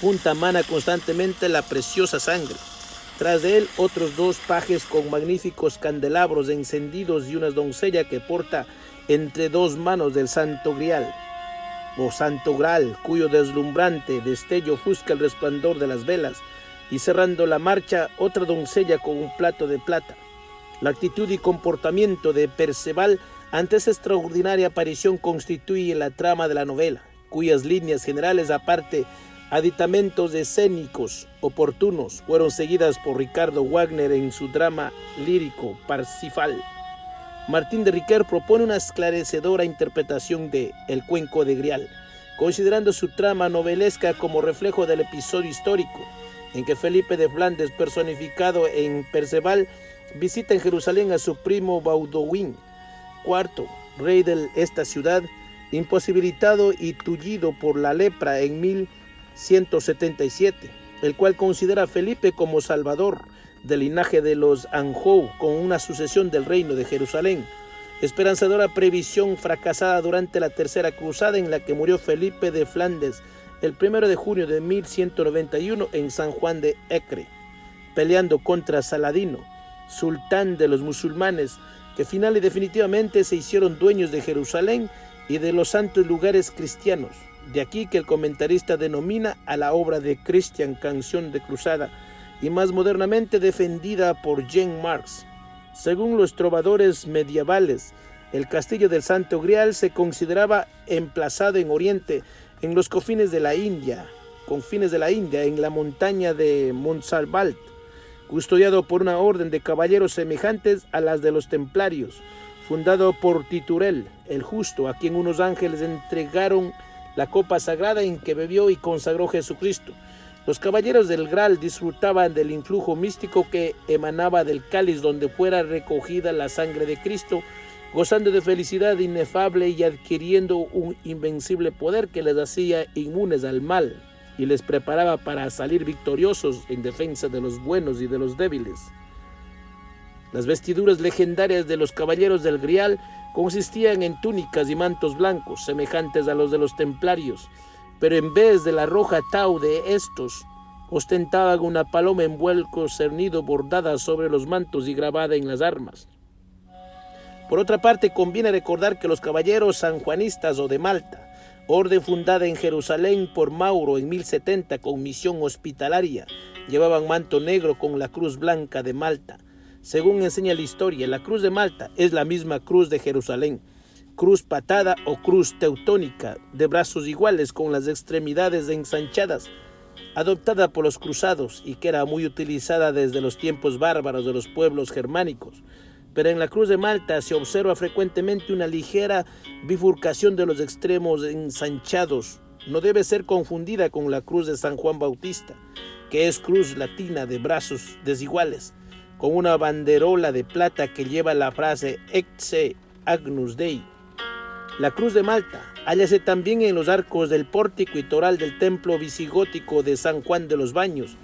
Speaker 1: punta mana constantemente la preciosa sangre. Tras de él, otros 2 pajes con magníficos candelabros encendidos y una doncella que porta entre 2 manos del Santo Grial, o Santo Graal, cuyo deslumbrante destello ofusca el resplandor de las velas, y cerrando la marcha, otra doncella con un plato de plata. La actitud y comportamiento de Perceval ante esa extraordinaria aparición constituye la trama de la novela, cuyas líneas generales, aparte aditamentos escénicos oportunos, fueron seguidas por Ricardo Wagner en su drama lírico Parsifal. Martín de Riquet propone una esclarecedora interpretación de El Cuenco de Grial, considerando su trama novelesca como reflejo del episodio histórico en que Felipe de Flandes, personificado en Perceval, visita en Jerusalén a su primo Baudouin IV, rey de esta ciudad, imposibilitado y tullido por la lepra en 1177, el cual considera a Felipe como salvador del linaje de los Anjou con una sucesión del reino de Jerusalén. Esperanzadora previsión fracasada durante la Tercera Cruzada, en la que murió Felipe de Flandes el 1 de junio de 1191 en San Juan de Acre, peleando contra Saladino, sultán de los musulmanes, que final y definitivamente se hicieron dueños de Jerusalén y de los santos lugares cristianos. De aquí que el comentarista denomina a la obra de Christian Canción de Cruzada, y más modernamente defendida por Jean Marx. Según los trovadores medievales, el castillo del Santo Grial se consideraba emplazado en Oriente, en los confines de la India, en la montaña de Montsalvat, custodiado por una orden de caballeros semejantes a las de los templarios, fundado por Titurel el Justo, a quien unos ángeles entregaron la copa sagrada en que bebió y consagró Jesucristo. Los caballeros del Graal disfrutaban del influjo místico que emanaba del cáliz donde fuera recogida la sangre de Cristo, gozando de felicidad inefable y adquiriendo un invencible poder que les hacía inmunes al mal y les preparaba para salir victoriosos en defensa de los buenos y de los débiles. Las vestiduras legendarias de los caballeros del Grial consistían en túnicas y mantos blancos, semejantes a los de los templarios, pero en vez de la roja tau de estos, ostentaban una paloma en vuelco cernido bordada sobre los mantos y grabada en las armas. Por otra parte, conviene recordar que los caballeros sanjuanistas o de Malta, orden fundada en Jerusalén por Mauro en 1070 con misión hospitalaria, llevaban manto negro con la cruz blanca de Malta. Según enseña la historia, la cruz de Malta es la misma cruz de Jerusalén, cruz patada o cruz teutónica, de brazos iguales con las extremidades ensanchadas, adoptada por los cruzados y que era muy utilizada desde los tiempos bárbaros de los pueblos germánicos. Pero en la cruz de Malta se observa frecuentemente una ligera bifurcación de los extremos ensanchados. No debe ser confundida con la cruz de San Juan Bautista, que es cruz latina de brazos desiguales, con una banderola de plata que lleva la frase Ecce Agnus Dei. La cruz de Malta hállase también en los arcos del pórtico y toral del templo visigótico de San Juan de los Baños,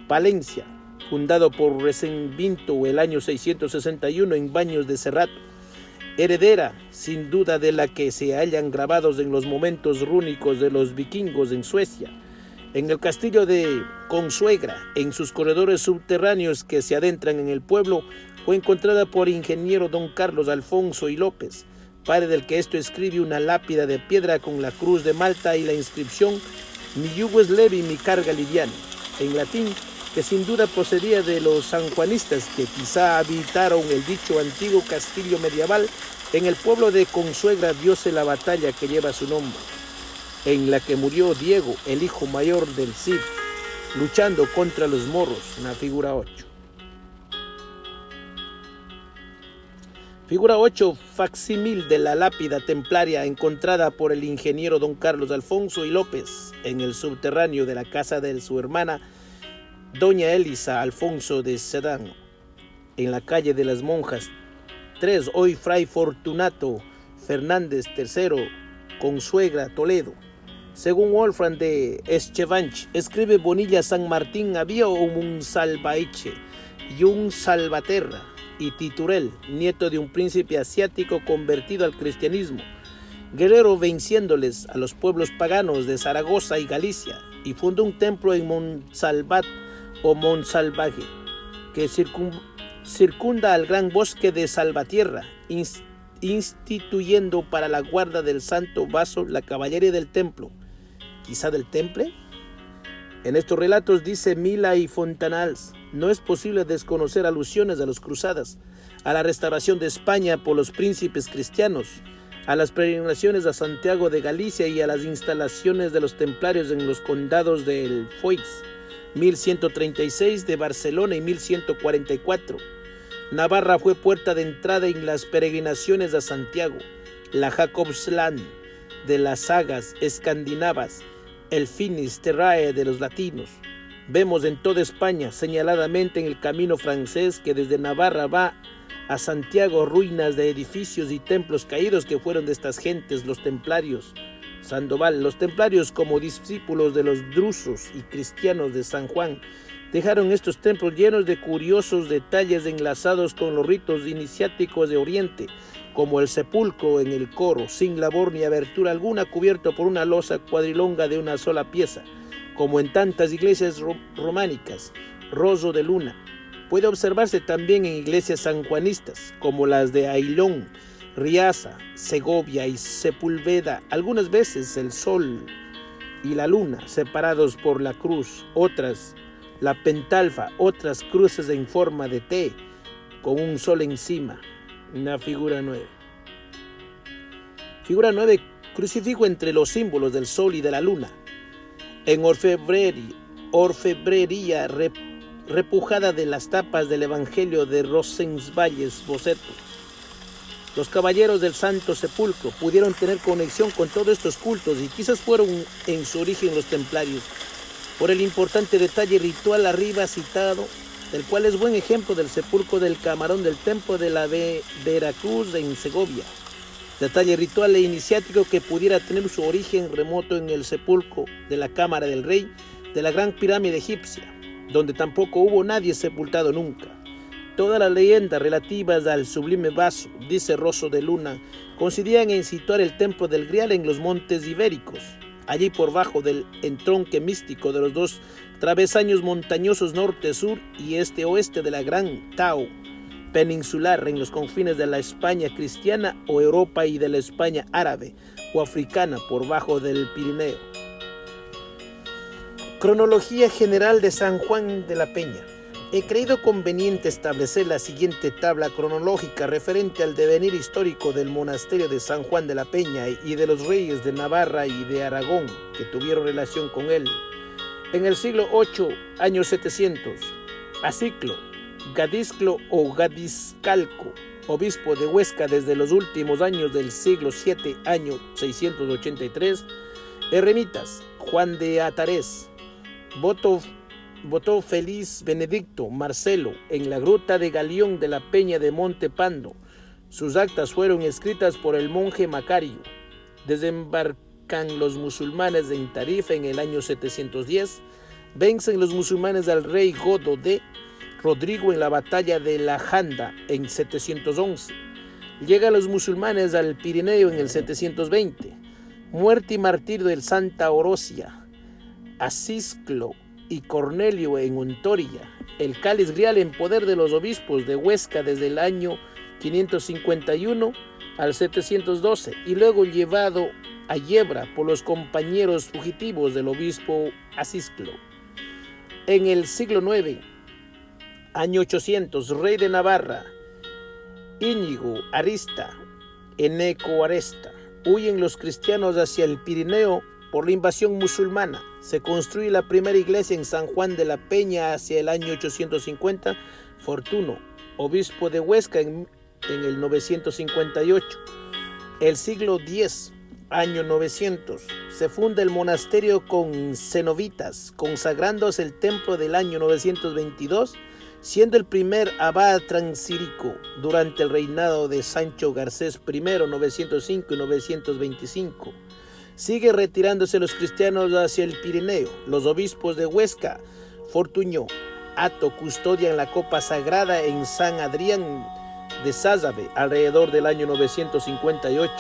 Speaker 1: Palencia, fundado por Recesvinto el año 661 en Baños de Cerrato, heredera sin duda de la que se hallan grabados en los momentos rúnicos de los vikingos en Suecia. En el castillo de Consuegra, en sus corredores subterráneos que se adentran en el pueblo, fue encontrada por ingeniero don Carlos Alfonso y López, padre del que esto escribe una lápida de piedra con la cruz de Malta y la inscripción Mi yugo es leve y mi carga liviana, en latín, que sin duda procedía de los sanjuanistas que quizá habitaron el dicho antiguo castillo medieval. En el pueblo de Consuegra dióse la batalla que lleva su nombre, en la que murió Diego, el hijo mayor del Cid, luchando contra los moros, en la figura 8. Figura 8, facsímil de la lápida templaria encontrada por el ingeniero don Carlos Alfonso y López en el subterráneo de la casa de su hermana doña Elisa Alfonso de Sedano, en la calle de las Monjas 3, hoy Fray Fortunato Fernández III, Consuegra, Toledo. Según Wolfram de Eschevanch, escribe Bonilla San Martín, había un Salvaeche y un Salvaterra, y Titurel, nieto de un príncipe asiático convertido al cristianismo, guerrero venciéndoles a los pueblos paganos de Zaragoza y Galicia, y fundó un templo en Montsalvat o Montsalvaje, que circunda al gran bosque de Salvatierra, instituyendo para la guarda del santo vaso la caballería del templo, quizá del temple. En estos relatos, dice Mila y Fontanals, no es posible desconocer alusiones a las cruzadas, a la restauración de España por los príncipes cristianos, a las peregrinaciones a Santiago de Galicia y a las instalaciones de los templarios en los condados del Foix, 1136, de Barcelona y 1144. Navarra fue puerta de entrada en las peregrinaciones a Santiago, la Jacobsland, de las sagas escandinavas, el finis terrae de los latinos. Vemos en toda España, señaladamente en el camino francés que desde Navarra va a Santiago, ruinas de edificios y templos caídos que fueron de estas gentes, los templarios. Sandoval, los templarios como discípulos de los drusos y cristianos de San Juan, dejaron estos templos llenos de curiosos detalles enlazados con los ritos iniciáticos de Oriente, como el sepulcro en el coro, sin labor ni abertura alguna, cubierto por una losa cuadrilonga de una sola pieza, como en tantas iglesias románicas, roso de luna. Puede observarse también en iglesias sanjuanistas, como las de Ailón, Riaza, Segovia y Sepúlveda, algunas veces el sol y la luna separados por la cruz, otras la pentalfa, otras cruces en forma de T, con un sol encima, una figura 9. Figura 9, crucifijo entre los símbolos del sol y de la luna. En orfebrería repujada de las tapas del Evangelio de Roncesvalles, boceto. Los caballeros del Santo Sepulcro pudieron tener conexión con todos estos cultos y quizás fueron en su origen los templarios, por el importante detalle ritual arriba citado, del cual es buen ejemplo del sepulcro del camarón del templo de la Veracruz en Segovia. Detalle ritual e iniciático que pudiera tener su origen remoto en el sepulcro de la Cámara del Rey de la Gran Pirámide Egipcia, donde tampoco hubo nadie sepultado nunca. Todas las leyendas relativas al sublime vaso, dice Roso de Luna, coincidían en situar el templo del Grial en los montes ibéricos, allí por bajo del entronque místico de los dos travesaños montañosos norte-sur y este-oeste de la Gran Tao peninsular, en los confines de la España cristiana o Europa y de la España árabe o africana por bajo del Pirineo. Cronología general de San Juan de la Peña. He creído conveniente establecer la siguiente tabla cronológica referente al devenir histórico del monasterio de San Juan de la Peña y de los reyes de Navarra y de Aragón que tuvieron relación con él. En el siglo VIII, año 700, Aciclo, Gadisclo o Gadiscalco, obispo de Huesca desde los últimos años del siglo VII, año 683, eremitas, Juan de Atarés, votó Feliz Benedicto Marcelo en la gruta de Galión de la Peña de Monte Pando. Sus actas fueron escritas por el monje Macario. Desembarcan los musulmanes en Tarifa en el año 710. Vencen los musulmanes al rey Godo de Rodrigo en la batalla de La Janda en 711. Llegan los musulmanes al Pirineo en el 720. Muerte y martirio del Santa Orosia, Acisclo y Cornelio en Ontoria. El cáliz grial en poder de los obispos de Huesca desde el año 551 al 712 y luego llevado a Yebra por los compañeros fugitivos del obispo Acisclo. En el siglo IX, año 800, rey de Navarra, Íñigo Arista, Eneco Aresta, huyen los cristianos hacia el Pirineo por la invasión musulmana. Se construye la primera iglesia en San Juan de la Peña hacia el año 850. Fortuno, obispo de Huesca, en el 958. El siglo X, año 900, se funda el monasterio con cenobitas, consagrándose el templo del año 922, siendo el primer abad transírico durante el reinado de Sancho Garcés I, 905 y 925. Sigue retirándose los cristianos hacia el Pirineo. Los obispos de Huesca, Fortuño, Ato custodian la copa sagrada en San Adrián de Sázabe alrededor del año 958.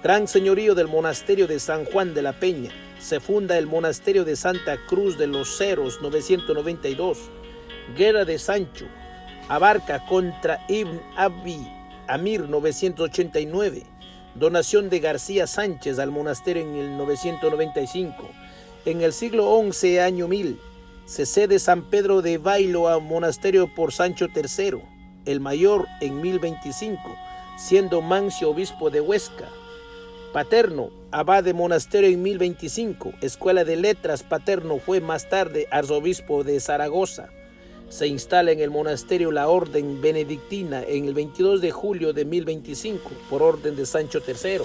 Speaker 1: Gran señorío del monasterio de San Juan de la Peña. Se funda el monasterio de Santa Cruz de los Ceros, 992. Guerra de Sancho, Abarca contra Ibn Abi Amir, 989. Donación de García Sánchez al monasterio en el 995. En el siglo XI, año 1000, se cede San Pedro de Bailo a monasterio por Sancho III, el mayor, en 1025, siendo Mancio obispo de Huesca. Paterno, abad de monasterio en 1025. Escuela de letras. Paterno fue más tarde arzobispo de Zaragoza. Se instala en el monasterio la orden benedictina en el 22 de julio de 1025 por orden de Sancho III.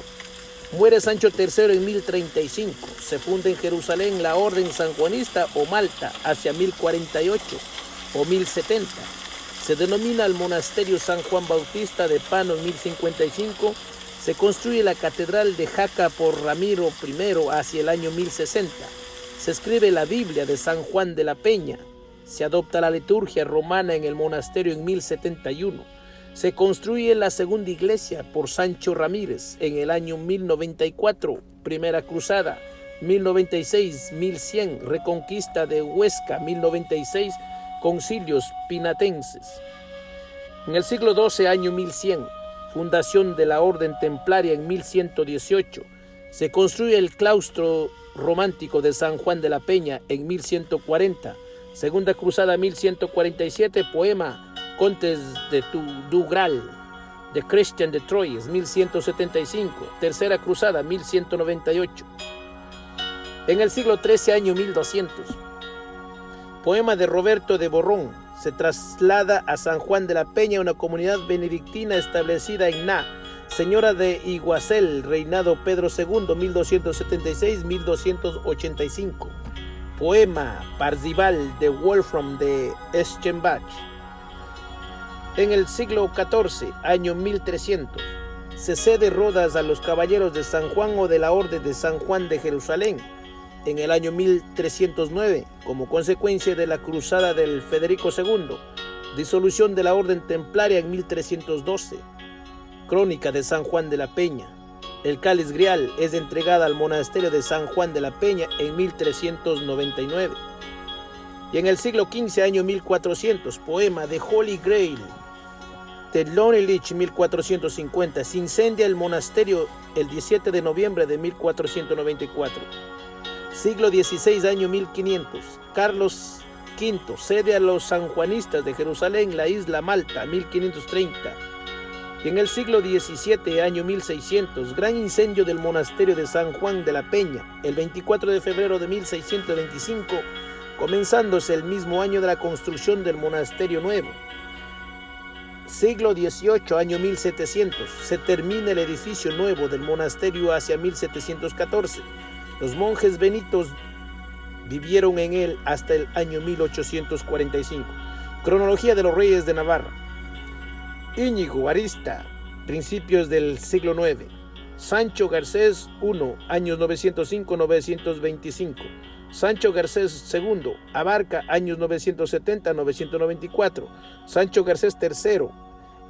Speaker 1: Muere Sancho III en 1035. Se funda en Jerusalén la orden sanjuanista o Malta hacia 1048 o 1070. Se denomina el monasterio San Juan Bautista de Pano en 1055. Se construye la catedral de Jaca por Ramiro I hacia el año 1060. Se escribe la Biblia de San Juan de la Peña. Se adopta la liturgia romana en el monasterio en 1071. Se construye la segunda iglesia por Sancho Ramírez en el año 1094, Primera Cruzada, 1096, 1100, Reconquista de Huesca, 1096, Concilios Pinatenses. En el siglo XII, año 1100, fundación de la Orden Templaria en 1118. Se construye el claustro romántico de San Juan de la Peña en 1140. Segunda Cruzada, 1147, poema Contes de Dugral, de Christian de Troyes, 1175. Tercera Cruzada, 1198. En el siglo XIII, año 1200. Poema de Roberto de Borrón. Se traslada a San Juan de la Peña, una comunidad benedictina establecida en Na, señora de Iguacel, reinado Pedro II, 1276-1285. Poema Parzival de Wolfram de Eschenbach. En el siglo XIV, año 1300, se cede Rodas a los caballeros de San Juan o de la Orden de San Juan de Jerusalén. En el año 1309, como consecuencia de la cruzada del Federico II, disolución de la Orden Templaria en 1312. Crónica de San Juan de la Peña. El cáliz grial es entregada al monasterio de San Juan de la Peña en 1399. Y en el siglo XV, año 1400, poema de Holy Grail de Lonely Lich, 1450. Se incendia el monasterio el 17 de noviembre de 1494. Siglo XVI, año 1500. Carlos V cede a los sanjuanistas de Jerusalén la isla Malta, 1530. Y en el siglo XVII, año 1600, gran incendio del monasterio de San Juan de la Peña, el 24 de febrero de 1625, comenzándose el mismo año de la construcción del monasterio nuevo. Siglo XVIII, año 1700, se termina el edificio nuevo del monasterio hacia 1714. Los monjes benitos vivieron en él hasta el año 1845. Cronología de los reyes de Navarra. Íñigo Arista, principios del siglo IX. Sancho Garcés I, años 905-925. Sancho Garcés II, Abarca, años 970-994. Sancho Garcés III,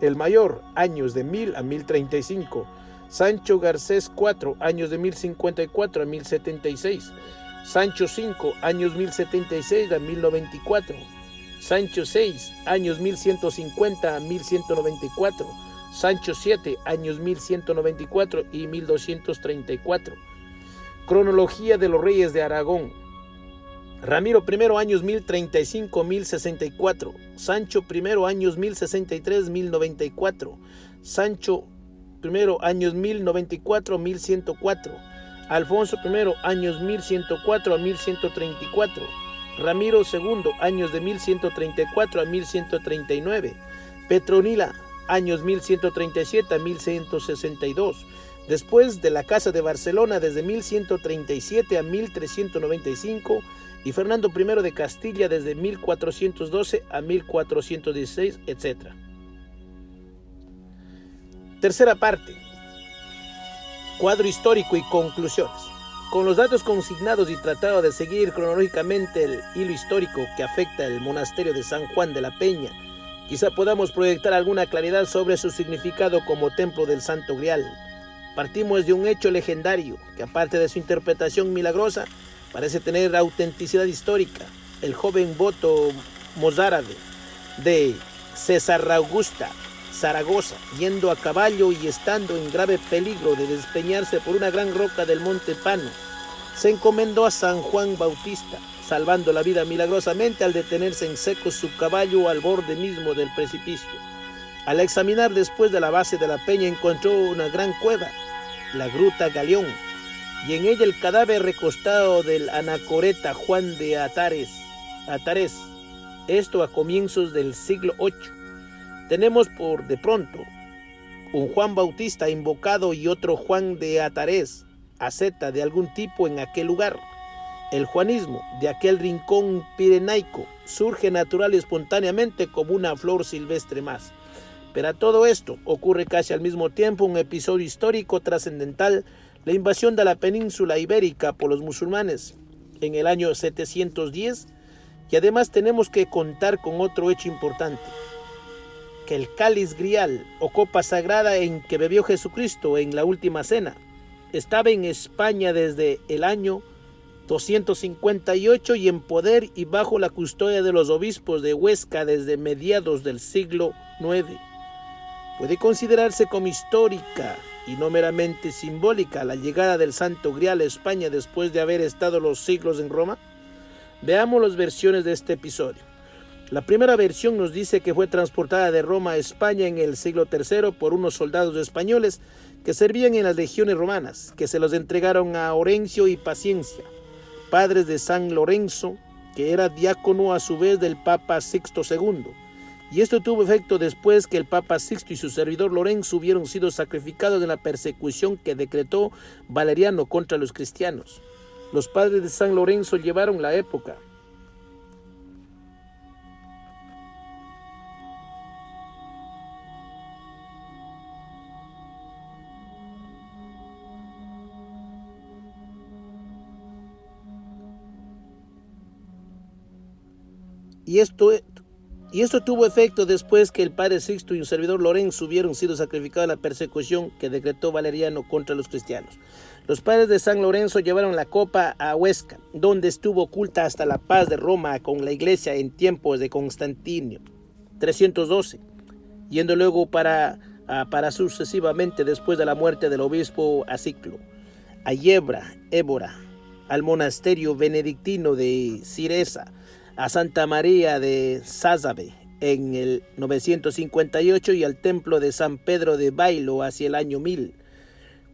Speaker 1: el mayor, años de 1000 a 1035. Sancho Garcés IV, años de 1054 a 1076. Sancho V, años 1076 a 1094. Sancho VI, años 1150 a 1194. Sancho VII, años 1194 y 1234. Cronología de los reyes de Aragón. Ramiro I, años 1035-1064. Sancho I, años 1063-1094. Sancho I, años 1094-1104. Alfonso I, años 1104 a 1134. Ramiro II, años de 1134 a 1139. Petronila, años 1137 a 1162. Después de la Casa de Barcelona, desde 1137 a 1395. Y Fernando I de Castilla, desde 1412 a 1416, etc. Tercera parte. Cuadro histórico y conclusiones. Con los datos consignados y tratado de seguir cronológicamente el hilo histórico que afecta el monasterio de San Juan de la Peña, quizá podamos proyectar alguna claridad sobre su significado como templo del Santo Grial. Partimos de un hecho legendario que, aparte de su interpretación milagrosa, parece tener autenticidad histórica. El joven voto mozárabe de Cesaraugusta, Zaragoza, yendo a caballo y estando en grave peligro de despeñarse por una gran roca del monte Pano, se encomendó a San Juan Bautista, salvando la vida milagrosamente al detenerse en seco su caballo al borde mismo del precipicio. Al examinar después de la base de la peña encontró una gran cueva, la Gruta Galeón, y en ella el cadáver recostado del anacoreta Juan de Atares, esto a comienzos del siglo VIII. Tenemos por de pronto un Juan Bautista invocado y otro Juan de Atarés, asceta de algún tipo en aquel lugar. El juanismo de aquel rincón pirenaico surge natural y espontáneamente como una flor silvestre más. Pero a todo esto ocurre casi al mismo tiempo un episodio histórico trascendental, la invasión de la península ibérica por los musulmanes en el año 710, y además tenemos que contar con otro hecho importante, que el cáliz grial o copa sagrada en que bebió Jesucristo en la última cena estaba en España desde el año 258 y en poder y bajo la custodia de los obispos de Huesca desde mediados del siglo IX. Puede considerarse como histórica y no meramente simbólica la llegada del Santo Grial a España después de haber estado los siglos en Roma. Veamos las versiones de este episodio. La primera versión nos dice que fue transportada de Roma a España en el siglo III por unos soldados españoles que servían en las legiones romanas, que se los entregaron a Orencio y Paciencia, padres de San Lorenzo, que era diácono a su vez del Papa Sixto II. Y esto tuvo efecto después que el Papa Sixto y su servidor Lorenzo hubieron sido sacrificados en la persecución que decretó Valeriano contra los cristianos. Los padres de San Lorenzo llevaron la época. Y esto tuvo efecto después que el padre Sixto y un servidor Lorenzo hubieron sido sacrificados en la persecución que decretó Valeriano contra los cristianos. Los padres de San Lorenzo llevaron la copa a Huesca, donde estuvo oculta hasta la paz de Roma con la iglesia en tiempos de Constantino, 312, yendo luego para sucesivamente después de la muerte del obispo Aciclo, a Évora, al monasterio benedictino de Ciresa, a Santa María de Sázabe en el 958 y al templo de San Pedro de Bailo hacia el año 1000.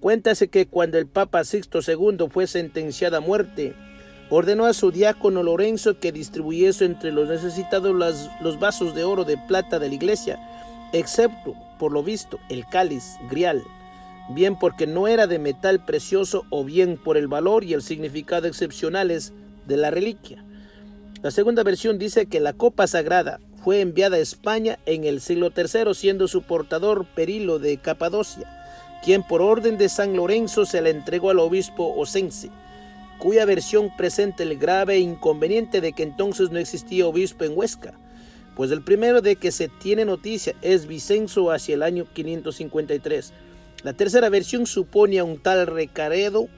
Speaker 1: Cuéntase que cuando el Papa Sixto II fue sentenciado a muerte, ordenó a su diácono Lorenzo que distribuyese entre los necesitados los vasos de oro de plata de la iglesia, excepto, por lo visto, el cáliz grial, bien porque no era de metal precioso o bien por el valor y el significado excepcionales de la reliquia. La segunda versión dice que la copa sagrada fue enviada a España en el siglo III, siendo su portador Perilo de Capadocia, quien por orden de San Lorenzo se la entregó al obispo Osense, cuya versión presenta el grave inconveniente de que entonces no existía obispo en Huesca, pues el primero de que se tiene noticia es Vicenzo hacia el año 553. La tercera versión supone a un tal Recaredo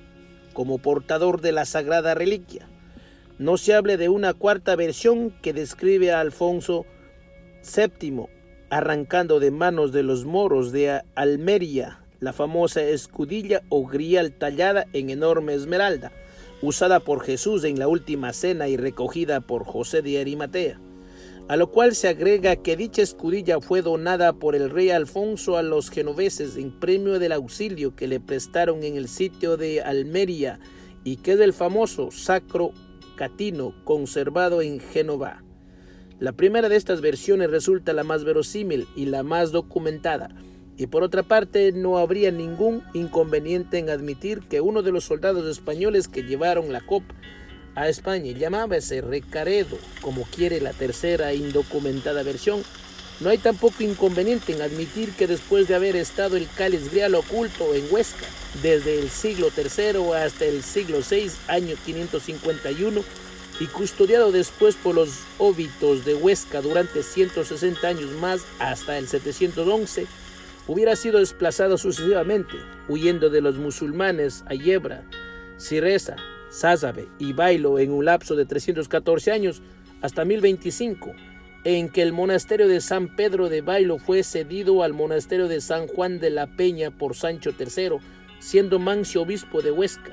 Speaker 1: como portador de la sagrada reliquia. No se hable de una cuarta versión que describe a Alfonso VII arrancando de manos de los moros de Almería la famosa escudilla o grial tallada en enorme esmeralda, usada por Jesús en la última cena y recogida por José de Arimatea, a lo cual se agrega que dicha escudilla fue donada por el rey Alfonso a los genoveses en premio del auxilio que le prestaron en el sitio de Almería y que es el famoso Sacro Catino conservado en Génova. La primera de estas versiones resulta la más verosímil y la más documentada, y por otra parte no habría ningún inconveniente en admitir que uno de los soldados españoles que llevaron la copa a España llamábase Recaredo, como quiere la tercera indocumentada versión. No hay tampoco inconveniente en admitir que después de haber estado el cáliz grial oculto en Huesca desde el siglo III hasta el siglo VI, año 551, y custodiado después por los óbitos de Huesca durante 160 años más hasta el 711, hubiera sido desplazado sucesivamente, huyendo de los musulmanes a Yebra, Ciresa, Sázabe y Bailo en un lapso de 314 años hasta 1025, en que el monasterio de San Pedro de Bailo fue cedido al monasterio de San Juan de la Peña por Sancho III, siendo Mancio obispo de Huesca.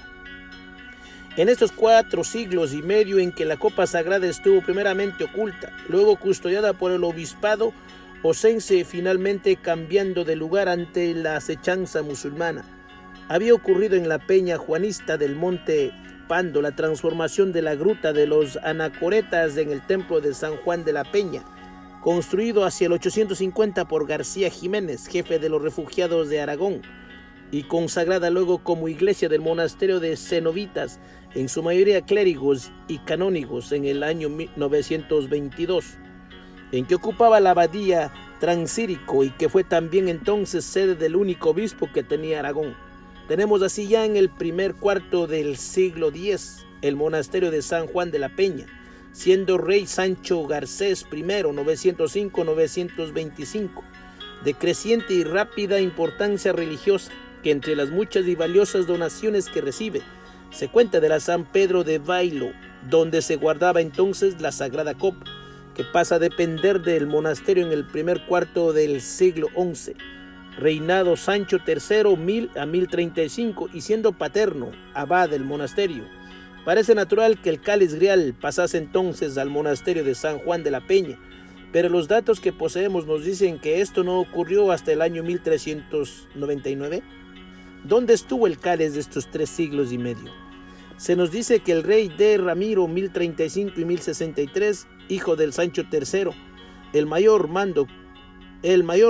Speaker 1: En estos 4 siglos y medio en que la copa sagrada estuvo primeramente oculta, luego custodiada por el obispado osense, finalmente cambiando de lugar ante la acechanza musulmana, había ocurrido en la peña juanista del monte Pando la transformación de la gruta de los anacoretas en el templo de San Juan de la Peña, construido hacia el 850 por García Jiménez, jefe de los refugiados de Aragón, y consagrada luego como iglesia del monasterio de cenobitas, en su mayoría clérigos y canónigos, en el año 922, en que ocupaba la abadía Transírico y que fue también entonces sede del único obispo que tenía Aragón. Tenemos así ya en el primer cuarto del siglo X el monasterio de San Juan de la Peña, siendo rey Sancho Garcés I, 905-925, de creciente y rápida importancia religiosa, que entre las muchas y valiosas donaciones que recibe, se cuenta de la San Pedro de Bailo, donde se guardaba entonces la Sagrada Copa, que pasa a depender del monasterio en el primer cuarto del siglo XI, reinado Sancho III 1000 a 1035 y siendo paterno, abad del monasterio. Parece natural que el cáliz grial pasase entonces al monasterio de San Juan de la Peña, pero los datos que poseemos nos dicen que esto no ocurrió hasta el año 1399. ¿Dónde estuvo el cáliz de estos 3 siglos y medio? Se nos dice que el rey de Ramiro 1035 y 1063, hijo del Sancho III, el mayor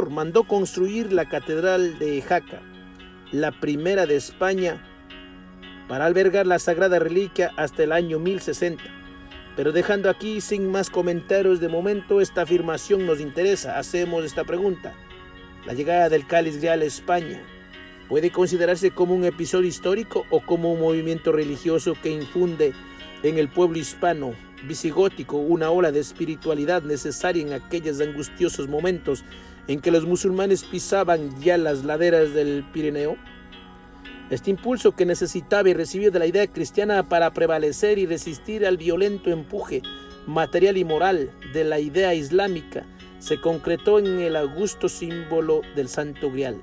Speaker 1: mandó construir la catedral de Jaca, la primera de España, para albergar la sagrada reliquia hasta el año 1060. Pero dejando aquí sin más comentarios de momento, esta afirmación nos interesa. Hacemos esta pregunta: ¿la llegada del cáliz grial a España puede considerarse como un episodio histórico o como un movimiento religioso que infunde en el pueblo hispano visigótico una ola de espiritualidad necesaria en aquellos angustiosos momentos en que los musulmanes pisaban ya las laderas del Pirineo? Este impulso que necesitaba y recibía de la idea cristiana para prevalecer y resistir al violento empuje material y moral de la idea islámica se concretó en el augusto símbolo del Santo Grial.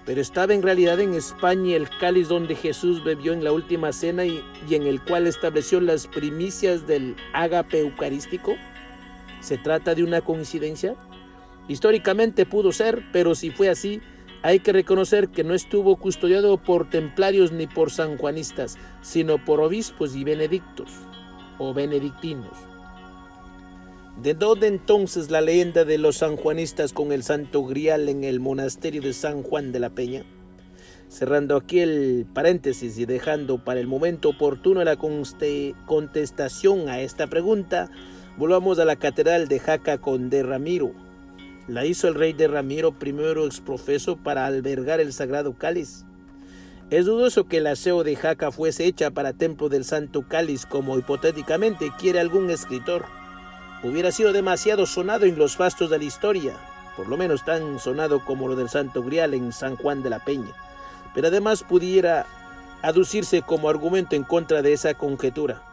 Speaker 1: Pero estaba en realidad en España el cáliz donde Jesús bebió en la última cena y en el cual estableció las primicias del ágape eucarístico. ¿Se trata de una coincidencia? Históricamente pudo ser, pero si fue así, hay que reconocer que no estuvo custodiado por templarios ni por sanjuanistas, sino por obispos y benedictos o benedictinos. ¿De dónde entonces la leyenda de los sanjuanistas con el Santo Grial en el monasterio de San Juan de la Peña? Cerrando aquí el paréntesis y dejando para el momento oportuno la contestación a esta pregunta, volvamos a la catedral de Jaca con de Ramiro. La hizo el rey de Ramiro I exprofeso para albergar el sagrado cáliz. Es dudoso que el aseo de Jaca fuese hecha para templo del Santo Cáliz, como hipotéticamente quiere algún escritor. Hubiera sido demasiado sonado en los fastos de la historia, por lo menos tan sonado como lo del Santo Grial en San Juan de la Peña, pero además pudiera aducirse como argumento en contra de esa conjetura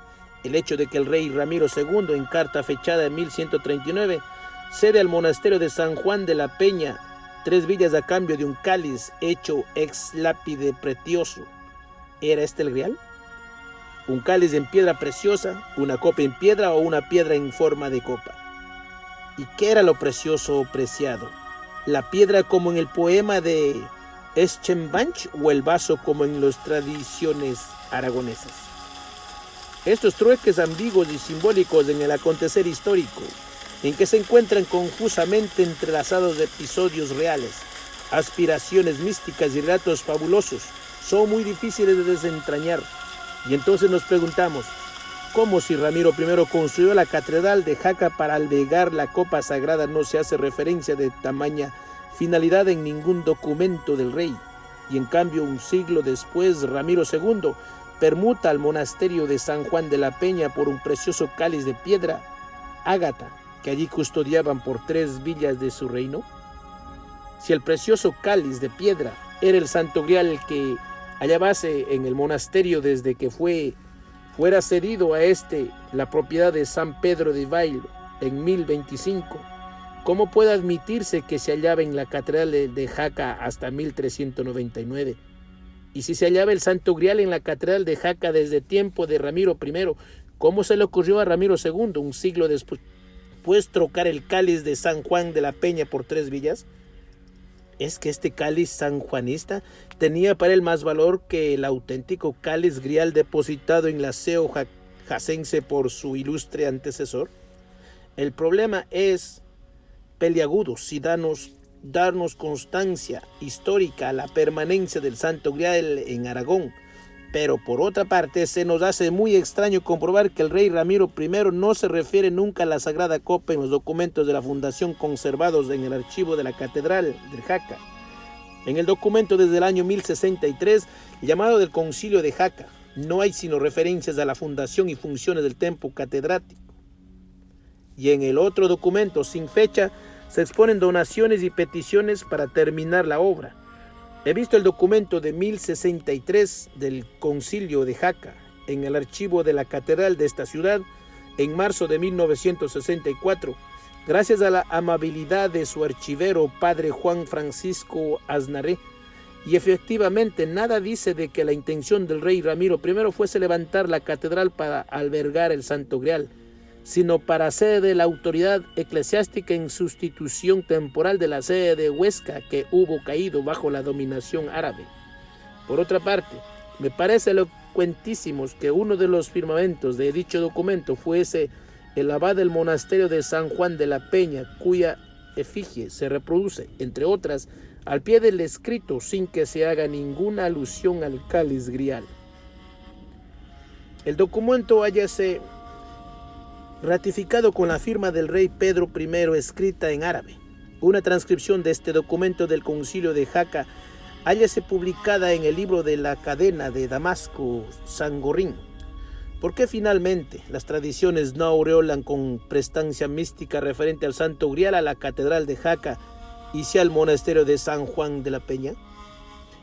Speaker 1: el hecho de que el rey Ramiro II, en carta fechada en 1139, cede al monasterio de San Juan de la Peña 3 villas a cambio de un cáliz hecho ex lápide precioso. ¿Era este el Grial? ¿Un cáliz en piedra preciosa, una copa en piedra o una piedra en forma de copa? ¿Y qué era lo precioso o preciado? ¿La piedra como en el poema de Eschenbach o el vaso como en las tradiciones aragonesas? Estos trueques ambiguos y simbólicos en el acontecer histórico, en que se encuentran confusamente entrelazados episodios reales, aspiraciones místicas y relatos fabulosos, son muy difíciles de desentrañar. Y entonces nos preguntamos, ¿cómo si Ramiro I construyó la catedral de Jaca para albergar la copa sagrada no se hace referencia de tamaña finalidad en ningún documento del rey? Y en cambio un siglo después Ramiro II permuta al monasterio de San Juan de la Peña por un precioso cáliz de piedra ágata que allí custodiaban por 3 villas de su reino. Si el precioso cáliz de piedra era el Santo Grial que hallábase en el monasterio desde que fuera cedido a la propiedad de San Pedro de Bailo en 1025, ¿cómo puede admitirse que se hallaba en la catedral de Jaca hasta 1399? Y si se hallaba el Santo Grial en la catedral de Jaca desde tiempo de Ramiro I, ¿cómo se le ocurrió a Ramiro II, un siglo después, trocar el cáliz de San Juan de la Peña por 3 villas? ¿Es que este cáliz sanjuanista tenía para él más valor que el auténtico cáliz grial depositado en la aseo jacense por su ilustre antecesor? El problema es peliagudos y darnos constancia histórica a la permanencia del Santo Grial en Aragón. Pero por otra parte se nos hace muy extraño comprobar que el rey Ramiro I no se refiere nunca a la Sagrada Copa en los documentos de la fundación conservados en el archivo de la Catedral de Jaca. En el documento desde el año 1063, llamado del Concilio de Jaca, no hay sino referencias a la fundación y funciones del templo catedrático. Y en el otro documento, sin fecha, se exponen donaciones y peticiones para terminar la obra. He visto el documento de 1063 del Concilio de Jaca en el archivo de la Catedral de esta ciudad en marzo de 1964, gracias a la amabilidad de su archivero, padre Juan Francisco Aznaré. Y efectivamente nada dice de que la intención del rey Ramiro I fuese levantar la catedral para albergar el Santo Grial, sino para sede de la autoridad eclesiástica en sustitución temporal de la sede de Huesca que hubo caído bajo la dominación árabe. Por otra parte, me parece elocuentísimo que uno de los firmamentos de dicho documento fuese el abad del monasterio de San Juan de la Peña, cuya efigie se reproduce, entre otras, al pie del escrito sin que se haga ninguna alusión al cáliz grial. El documento hállase ratificado con la firma del rey Pedro I escrita en árabe. Una transcripción de este documento del Concilio de Jaca hállase publicada en el libro de la cadena de Damasco, Sangorrín. ¿Por qué finalmente las tradiciones no aureolan con prestancia mística referente al Santo Grial a la Catedral de Jaca y sí al monasterio de San Juan de la Peña?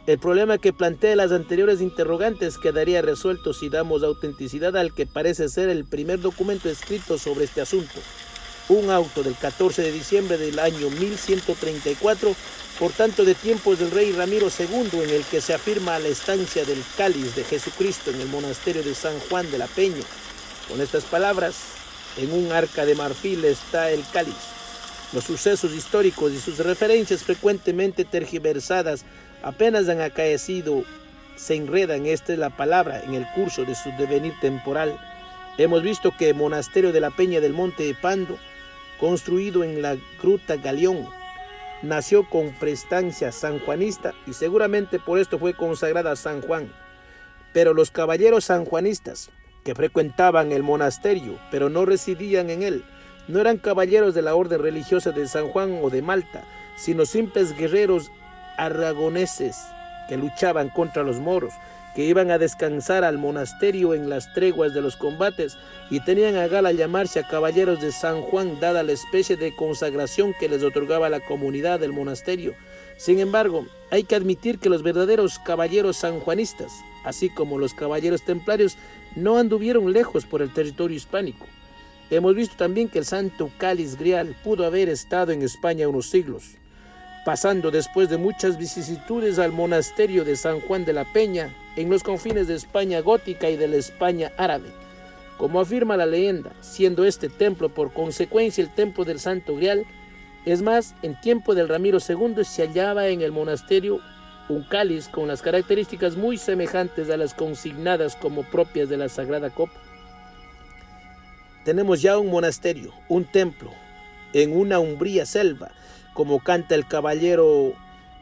Speaker 1: El problema que plantea las anteriores interrogantes quedaría resuelto si damos autenticidad al que parece ser el primer documento escrito sobre este asunto, un auto del 14 de diciembre del año 1134, por tanto de tiempos del rey Ramiro II, en el que se afirma la estancia del cáliz de Jesucristo en el monasterio de San Juan de la Peña. Con estas palabras, en un arca de marfil está el cáliz. Los sucesos históricos y sus referencias frecuentemente tergiversadas apenas han acaecido, se enredan, esta es la palabra, en el curso de su devenir temporal. Hemos visto que el monasterio de la Peña del Monte de Pando, construido en la Gruta Galeón, nació con prestancia sanjuanista y seguramente por esto fue consagrada a San Juan. Pero los caballeros sanjuanistas que frecuentaban el monasterio, pero no residían en él, no eran caballeros de la orden religiosa de San Juan o de Malta, sino simples guerreros aragoneses que luchaban contra los moros, que iban a descansar al monasterio en las treguas de los combates y tenían a gala llamarse a caballeros de San Juan, dada la especie de consagración que les otorgaba la comunidad del monasterio. Sin embargo, hay que admitir que los verdaderos caballeros sanjuanistas, así como los caballeros templarios, no anduvieron lejos por el territorio hispánico. Hemos visto también que el Santo Cáliz Grial pudo haber estado en España unos siglos, pasando después de muchas vicisitudes al monasterio de San Juan de la Peña, en los confines de España gótica y de la España árabe. Como afirma la leyenda, siendo este templo por consecuencia el templo del Santo Grial, es más, en tiempo del Ramiro II se hallaba en el monasterio un cáliz con las características muy semejantes a las consignadas como propias de la Sagrada Copa. Tenemos ya un monasterio, un templo, en una umbría selva, como canta el caballero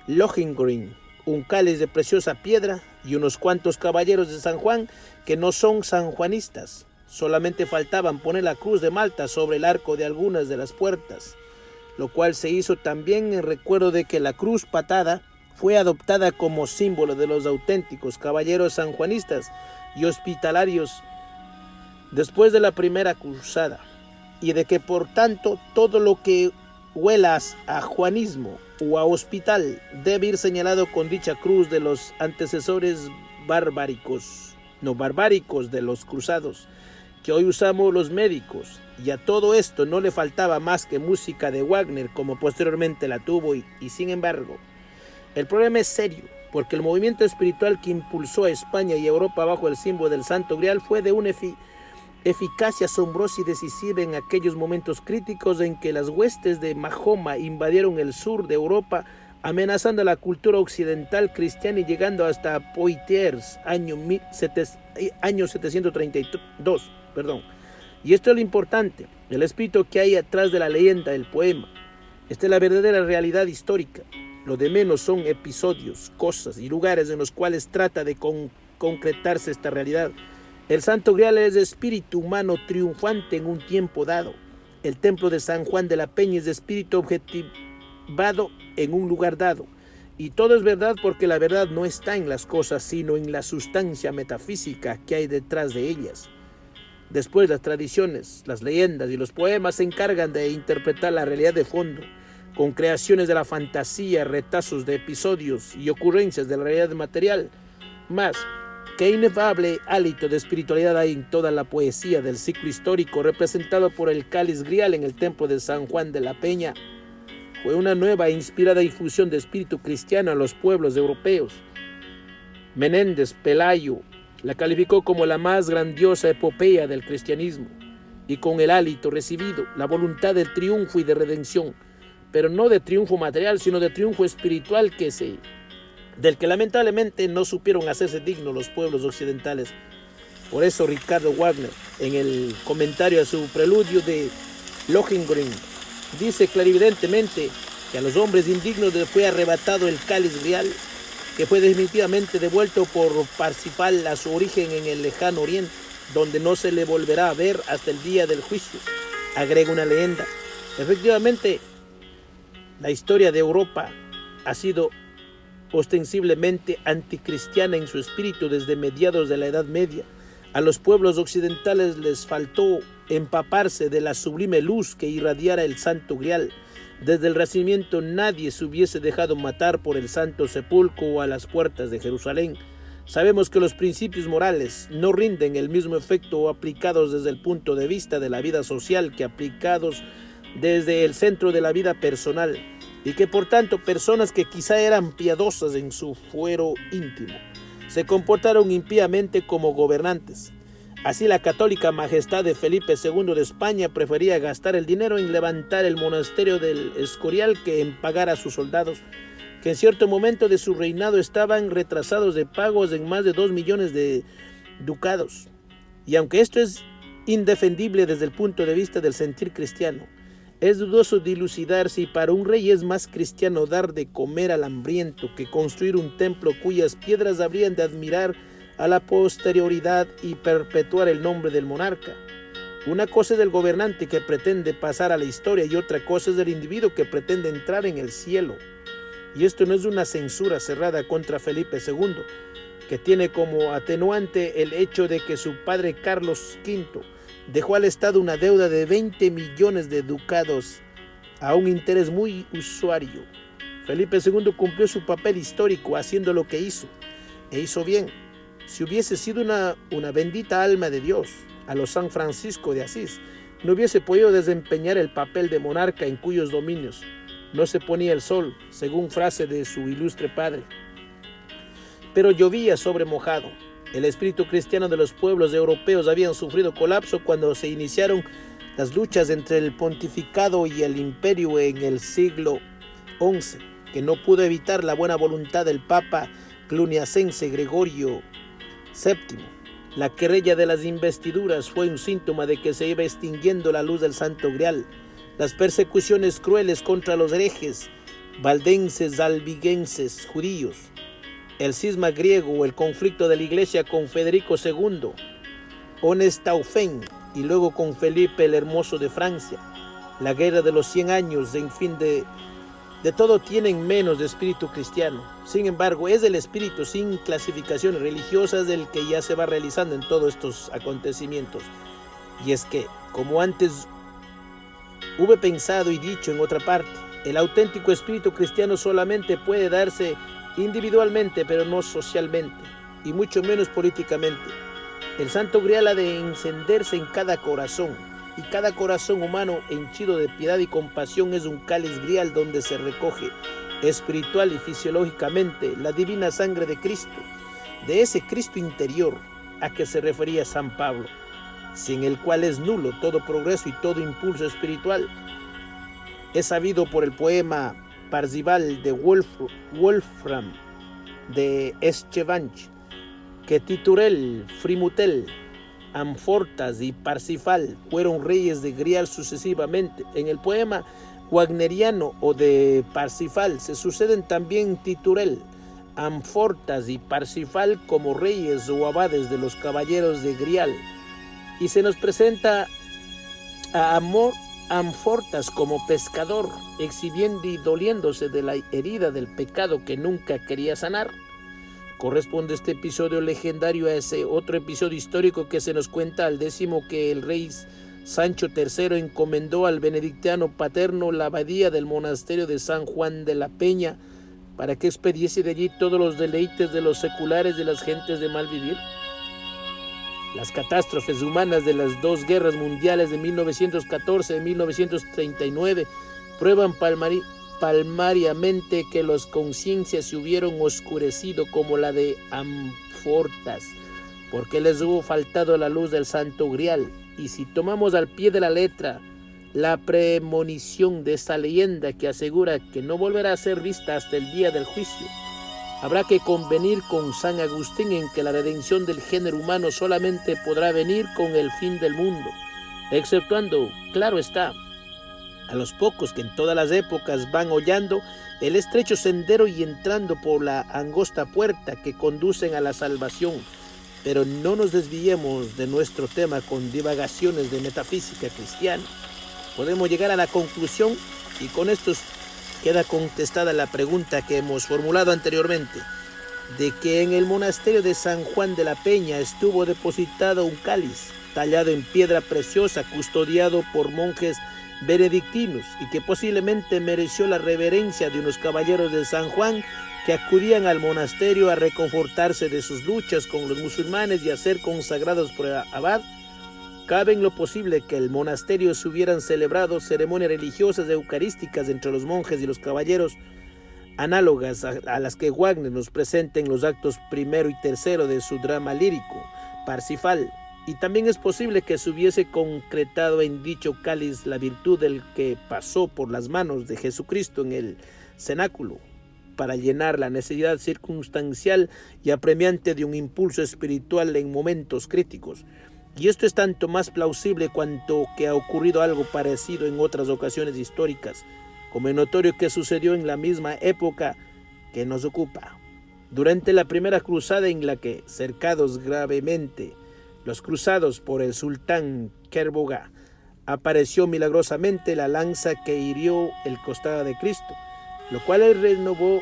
Speaker 1: Lohengrin, un cáliz de preciosa piedra y unos cuantos caballeros de San Juan que no son sanjuanistas. Solamente faltaban poner la cruz de Malta sobre el arco de algunas de las puertas, lo cual se hizo también en recuerdo de que la cruz patada fue adoptada como símbolo de los auténticos caballeros sanjuanistas y hospitalarios después de la primera cruzada, y de que por tanto todo lo que huelas a juanismo o a hospital debe ir señalado con dicha cruz de los antecesores barbáricos de los cruzados, que hoy usamos los médicos. Y a todo esto no le faltaba más que música de Wagner, como posteriormente la tuvo, y sin embargo, el problema es serio, porque el movimiento espiritual que impulsó a España y Europa bajo el símbolo del Santo Grial fue de una eficacia asombrosa y decisiva en aquellos momentos críticos en que las huestes de Mahoma invadieron el sur de Europa, amenazando la cultura occidental cristiana y llegando hasta Poitiers, año 732. Y esto es lo importante, el espíritu que hay atrás de la leyenda del poema. Esta es la verdadera realidad histórica. Lo de menos son episodios, cosas y lugares en los cuales trata de concretarse esta realidad. El Santo Grial es espíritu humano triunfante en un tiempo dado. El templo de San Juan de la Peña es espíritu objetivado en un lugar dado. Y todo es verdad porque la verdad no está en las cosas, sino en la sustancia metafísica que hay detrás de ellas. Después las tradiciones, las leyendas y los poemas se encargan de interpretar la realidad de fondo, con creaciones de la fantasía, retazos de episodios y ocurrencias de la realidad material. Más, qué inefable hálito de espiritualidad hay en toda la poesía del ciclo histórico representado por el cáliz grial en el templo de San Juan de la Peña. Fue una nueva e inspirada infusión de espíritu cristiano a los pueblos europeos. Menéndez Pelayo la calificó como la más grandiosa epopeya del cristianismo, y con el hálito recibido, la voluntad de triunfo y de redención, pero no de triunfo material, sino de triunfo espiritual del que lamentablemente no supieron hacerse dignos los pueblos occidentales. Por eso Ricardo Wagner, en el comentario a su preludio de Lohengrin, dice clarividentemente que a los hombres indignos les fue arrebatado el cáliz grial, que fue definitivamente devuelto por Parsifal a su origen en el lejano oriente, donde no se le volverá a ver hasta el día del juicio. Agrega una leyenda. Efectivamente, la historia de Europa ha sido ostensiblemente anticristiana en su espíritu desde mediados de la Edad Media. A los pueblos occidentales les faltó empaparse de la sublime luz que irradiara el Santo Grial. Desde el Renacimiento nadie se hubiese dejado matar por el Santo Sepulcro o a las puertas de Jerusalén. Sabemos que los principios morales no rinden el mismo efecto aplicados desde el punto de vista de la vida social que aplicados desde el centro de la vida personal, y que por tanto personas que quizá eran piadosas en su fuero íntimo se comportaron impíamente como gobernantes. Así la católica majestad de Felipe II de España prefería gastar el dinero en levantar el monasterio del Escorial que en pagar a sus soldados, que en cierto momento de su reinado estaban retrasados de pagos en más de 2 millones de ducados. Y aunque esto es indefendible desde el punto de vista del sentir cristiano, es dudoso dilucidar si para un rey es más cristiano dar de comer al hambriento que construir un templo cuyas piedras habrían de admirar a la posterioridad y perpetuar el nombre del monarca. Una cosa es el gobernante que pretende pasar a la historia y otra cosa es el individuo que pretende entrar en el cielo. Y esto no es una censura cerrada contra Felipe II, que tiene como atenuante el hecho de que su padre Carlos V dejó al Estado una deuda de 20 millones de ducados a un interés muy usuario. Felipe II cumplió su papel histórico haciendo lo que hizo, e hizo bien. Si hubiese sido una bendita alma de Dios, a los San Francisco de Asís, no hubiese podido desempeñar el papel de monarca en cuyos dominios no se ponía el sol, según frase de su ilustre padre. Pero llovía sobre mojado. El espíritu cristiano de los pueblos europeos habían sufrido colapso cuando se iniciaron las luchas entre el pontificado y el imperio en el siglo XI, que no pudo evitar la buena voluntad del Papa cluniacense Gregorio VII. La querella de las investiduras fue un síntoma de que se iba extinguiendo la luz del Santo Grial. Las persecuciones crueles contra los herejes, valdenses, albigenses, judíos, el cisma griego, el conflicto de la Iglesia con Federico II, Hohenstaufen y luego con Felipe el Hermoso de Francia, la guerra de los 100 años, en fin, de todo tienen menos de espíritu cristiano. Sin embargo, es el espíritu sin clasificaciones religiosas el que ya se va realizando en todos estos acontecimientos. Y es que, como antes hube pensado y dicho en otra parte, el auténtico espíritu cristiano solamente puede darse individualmente, pero no socialmente, y mucho menos políticamente. El Santo Grial ha de encenderse en cada corazón, y cada corazón humano henchido de piedad y compasión es un cáliz grial donde se recoge espiritual y fisiológicamente la divina sangre de Cristo, de ese Cristo interior a que se refería San Pablo, sin el cual es nulo todo progreso y todo impulso espiritual. Es sabido por el poema Parzival de Wolfram de Eschevanch, que Titurel Frimutel Amfortas y Parsifal fueron reyes de Grial sucesivamente. En el poema wagneriano o de Parsifal se suceden también Titurel, Amfortas y Parsifal como reyes o abades de los caballeros de Grial, y se nos presenta a Amfortas como pescador, exhibiendo y doliéndose de la herida del pecado que nunca quería sanar. Corresponde este episodio legendario a ese otro episodio histórico que se nos cuenta al décimo, que el rey Sancho III encomendó al benedictino paterno la abadía del monasterio de San Juan de la Peña para que expediese de allí todos los deleites de los seculares de las gentes de mal vivir. Las catástrofes humanas de las dos guerras mundiales de 1914 y 1939 prueban palmariamente que las conciencias se hubieron oscurecido como la de Amfortas, porque les hubo faltado la luz del Santo Grial. Y si tomamos al pie de la letra la premonición de esta leyenda que asegura que no volverá a ser vista hasta el día del juicio, habrá que convenir con San Agustín en que la redención del género humano solamente podrá venir con el fin del mundo, exceptuando, claro está, a los pocos que en todas las épocas van hollando el estrecho sendero y entrando por la angosta puerta que conducen a la salvación. Pero no nos desviemos de nuestro tema con divagaciones de metafísica cristiana. Podemos llegar a la conclusión, y con esto queda contestada la pregunta que hemos formulado anteriormente, de que en el monasterio de San Juan de la Peña estuvo depositado un cáliz tallado en piedra preciosa, custodiado por monjes benedictinos, y que posiblemente mereció la reverencia de unos caballeros de San Juan que acudían al monasterio a reconfortarse de sus luchas con los musulmanes y a ser consagrados por el abad. Cabe en lo posible que el monasterio se hubieran celebrado ceremonias religiosas eucarísticas entre los monjes y los caballeros, análogas a las que Wagner nos presenta en los actos primero y tercero de su drama lírico, Parsifal. Y también es posible que se hubiese concretado en dicho cáliz la virtud del que pasó por las manos de Jesucristo en el cenáculo, para llenar la necesidad circunstancial y apremiante de un impulso espiritual en momentos críticos. Y esto es tanto más plausible cuanto que ha ocurrido algo parecido en otras ocasiones históricas, como es notorio que sucedió en la misma época que nos ocupa. Durante la primera cruzada, en la que, cercados gravemente los cruzados por el sultán Kerbogá, apareció milagrosamente la lanza que hirió el costado de Cristo, lo cual les renovó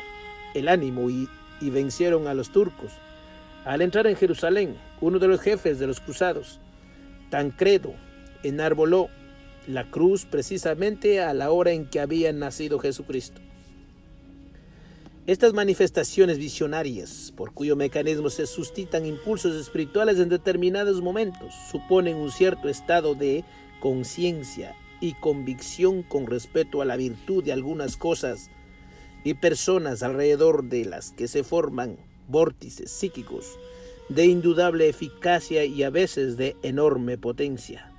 Speaker 1: el ánimo y vencieron a los turcos. Al entrar en Jerusalén, uno de los jefes de los cruzados, Tancredo, enarboló la cruz precisamente a la hora en que había nacido Jesucristo. Estas manifestaciones visionarias, por cuyo mecanismo se suscitan impulsos espirituales en determinados momentos, suponen un cierto estado de conciencia y convicción con respecto a la virtud de algunas cosas y personas alrededor de las que se forman vórtices psíquicos de indudable eficacia y a veces de enorme potencia.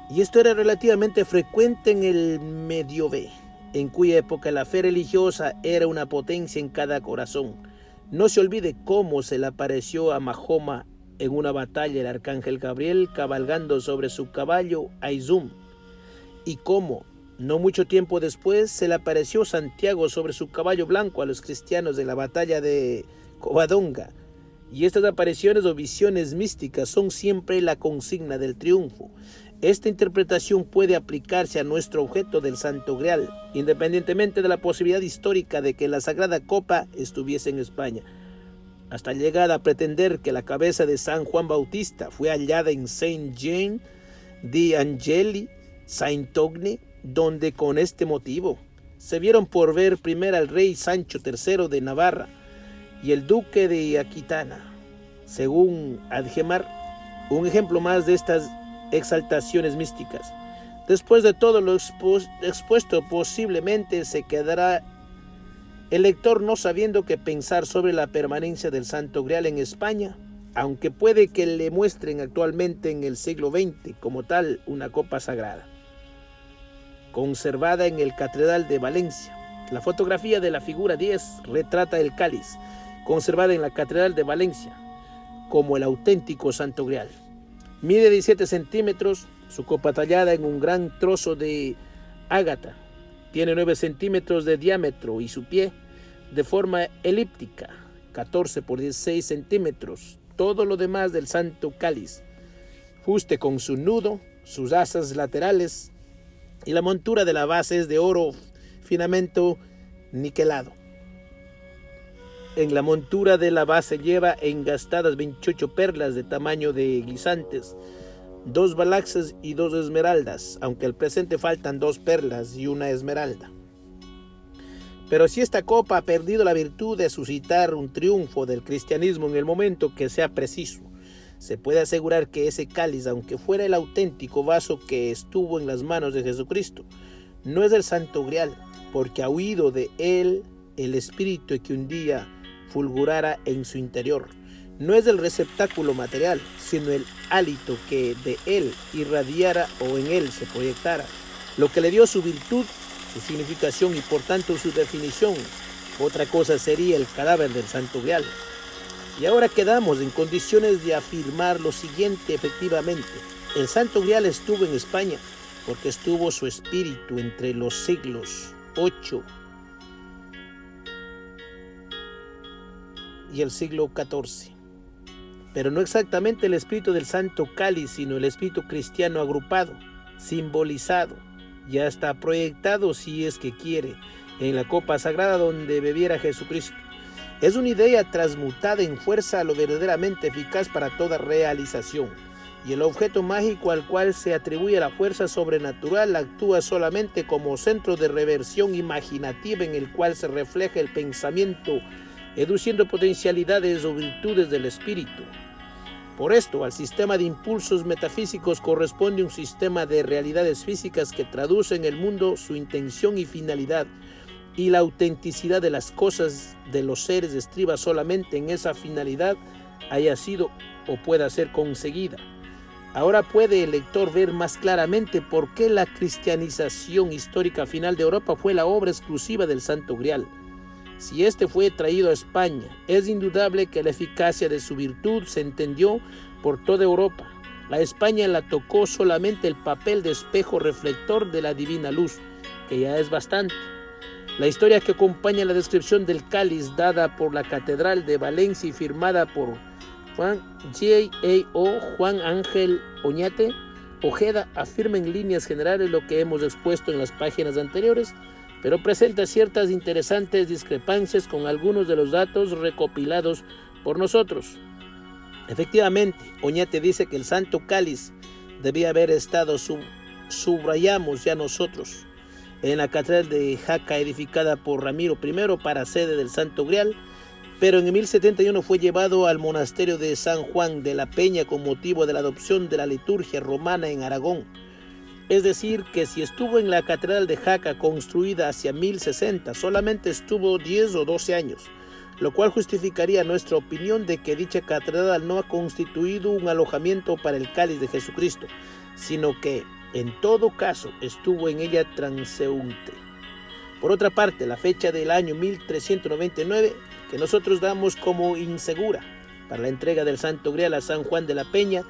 Speaker 1: Y esto era relativamente frecuente en el Medioevo, en cuya época la fe religiosa era una potencia en cada corazón. No se olvide cómo se le apareció a Mahoma en una batalla el arcángel Gabriel cabalgando sobre su caballo Aizum, y cómo no mucho tiempo después se le apareció Santiago sobre su caballo blanco a los cristianos en la batalla de Covadonga. Y estas apariciones o visiones místicas son siempre la consigna del triunfo. Esta interpretación puede aplicarse a nuestro objeto del Santo Grial, independientemente de la posibilidad histórica de que la Sagrada Copa estuviese en España, hasta llegar a pretender que la cabeza de San Juan Bautista fue hallada en Saint-Jean d'Angeli, Saint-Ogne, donde con este motivo se vieron por ver primero al rey Sancho III de Navarra y el duque de Aquitana, según Adhemar, un ejemplo más de estas exaltaciones místicas. Después de todo lo expuesto, posiblemente se quedará el lector no sabiendo qué pensar sobre la permanencia del Santo Grial en España, aunque puede que le muestren actualmente en el siglo XX como tal una copa sagrada, conservada en el Catedral de Valencia. La fotografía de la figura 10 retrata el cáliz, conservada en la Catedral de Valencia, como el auténtico Santo Grial. Mide 17 centímetros, su copa tallada en un gran trozo de ágata. Tiene 9 centímetros de diámetro y su pie de forma elíptica, 14 por 16 centímetros. Todo lo demás del Santo Cáliz, fuste con su nudo, sus asas laterales y la montura de la base es de oro finamente niquelado. En la montura de la base lleva engastadas 28 perlas de tamaño de guisantes, 2 balaxes y 2 esmeraldas, aunque al presente faltan 2 perlas y una esmeralda. Pero si esta copa ha perdido la virtud de suscitar un triunfo del cristianismo en el momento que sea preciso, se puede asegurar que ese cáliz, aunque fuera el auténtico vaso que estuvo en las manos de Jesucristo, no es el Santo Grial, porque ha huido de él el espíritu que un día fulgurara en su interior. No es el receptáculo material, sino el hálito que de él irradiara o en él se proyectara, lo que le dio su virtud, su significación y por tanto su definición. Otra cosa sería el cadáver del Santo Grial. Y ahora quedamos en condiciones de afirmar lo siguiente efectivamente. El Santo Grial estuvo en España porque estuvo su espíritu entre los siglos 8 y el siglo XIV. Pero no exactamente el espíritu del Santo Cáliz, sino el espíritu cristiano agrupado, simbolizado, ya está proyectado si es que quiere, en la copa sagrada donde bebiera Jesucristo. Es una idea transmutada en fuerza lo verdaderamente eficaz para toda realización. Y el objeto mágico al cual se atribuye la fuerza sobrenatural actúa solamente como centro de reversión imaginativa en el cual se refleja el pensamiento, educiendo potencialidades o virtudes del espíritu. Por esto, al sistema de impulsos metafísicos corresponde un sistema de realidades físicas que traduce en el mundo su intención y finalidad, y la autenticidad de las cosas de los seres estriba solamente en esa finalidad haya sido o pueda ser conseguida. Ahora puede el lector ver más claramente por qué la cristianización histórica final de Europa fue la obra exclusiva del Santo Grial. Si este fue traído a España, es indudable que la eficacia de su virtud se entendió por toda Europa. La España la tocó solamente el papel de espejo reflector de la divina luz, que ya es bastante. La historia que acompaña la descripción del cáliz dada por la Catedral de Valencia y firmada por Juan Ángel Oñate Ojeda afirma en líneas generales lo que hemos expuesto en las páginas anteriores, pero presenta ciertas interesantes discrepancias con algunos de los datos recopilados por nosotros. Efectivamente, Oñate dice que el Santo Cáliz debía haber estado, subrayamos ya nosotros, en la catedral de Jaca edificada por Ramiro I para sede del Santo Grial, pero en 1071 fue llevado al monasterio de San Juan de la Peña con motivo de la adopción de la liturgia romana en Aragón. Es decir, que si estuvo en la catedral de Jaca construida hacia 1060, solamente estuvo 10 o 12 años, lo cual justificaría nuestra opinión de que dicha catedral no ha constituido un alojamiento para el cáliz de Jesucristo, sino que, en todo caso, estuvo en ella transeúnte. Por otra parte, la fecha del año 1399, que nosotros damos como insegura para la entrega del Santo Grial a San Juan de la Peña,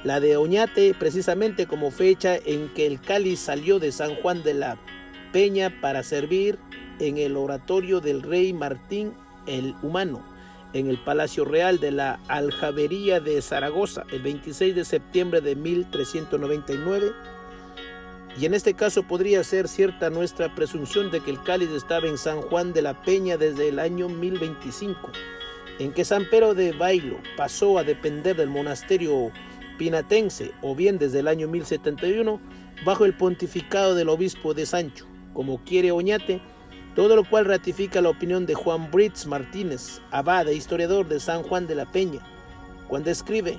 Speaker 1: la de Oñate precisamente como fecha en que el cáliz salió de San Juan de la Peña para servir en el oratorio del rey Martín el Humano, en el Palacio Real de la Aljabería de Zaragoza, el 26 de septiembre de 1399. Y en este caso podría ser cierta nuestra presunción de que el cáliz estaba en San Juan de la Peña desde el año 1025, en que San Pedro de Bailo pasó a depender del monasterio pinatense, o bien desde el año 1071, bajo el pontificado del obispo de Sancho, como quiere Oñate, todo lo cual ratifica la opinión de Juan Brits Martínez, abad e historiador de San Juan de la Peña, cuando escribe: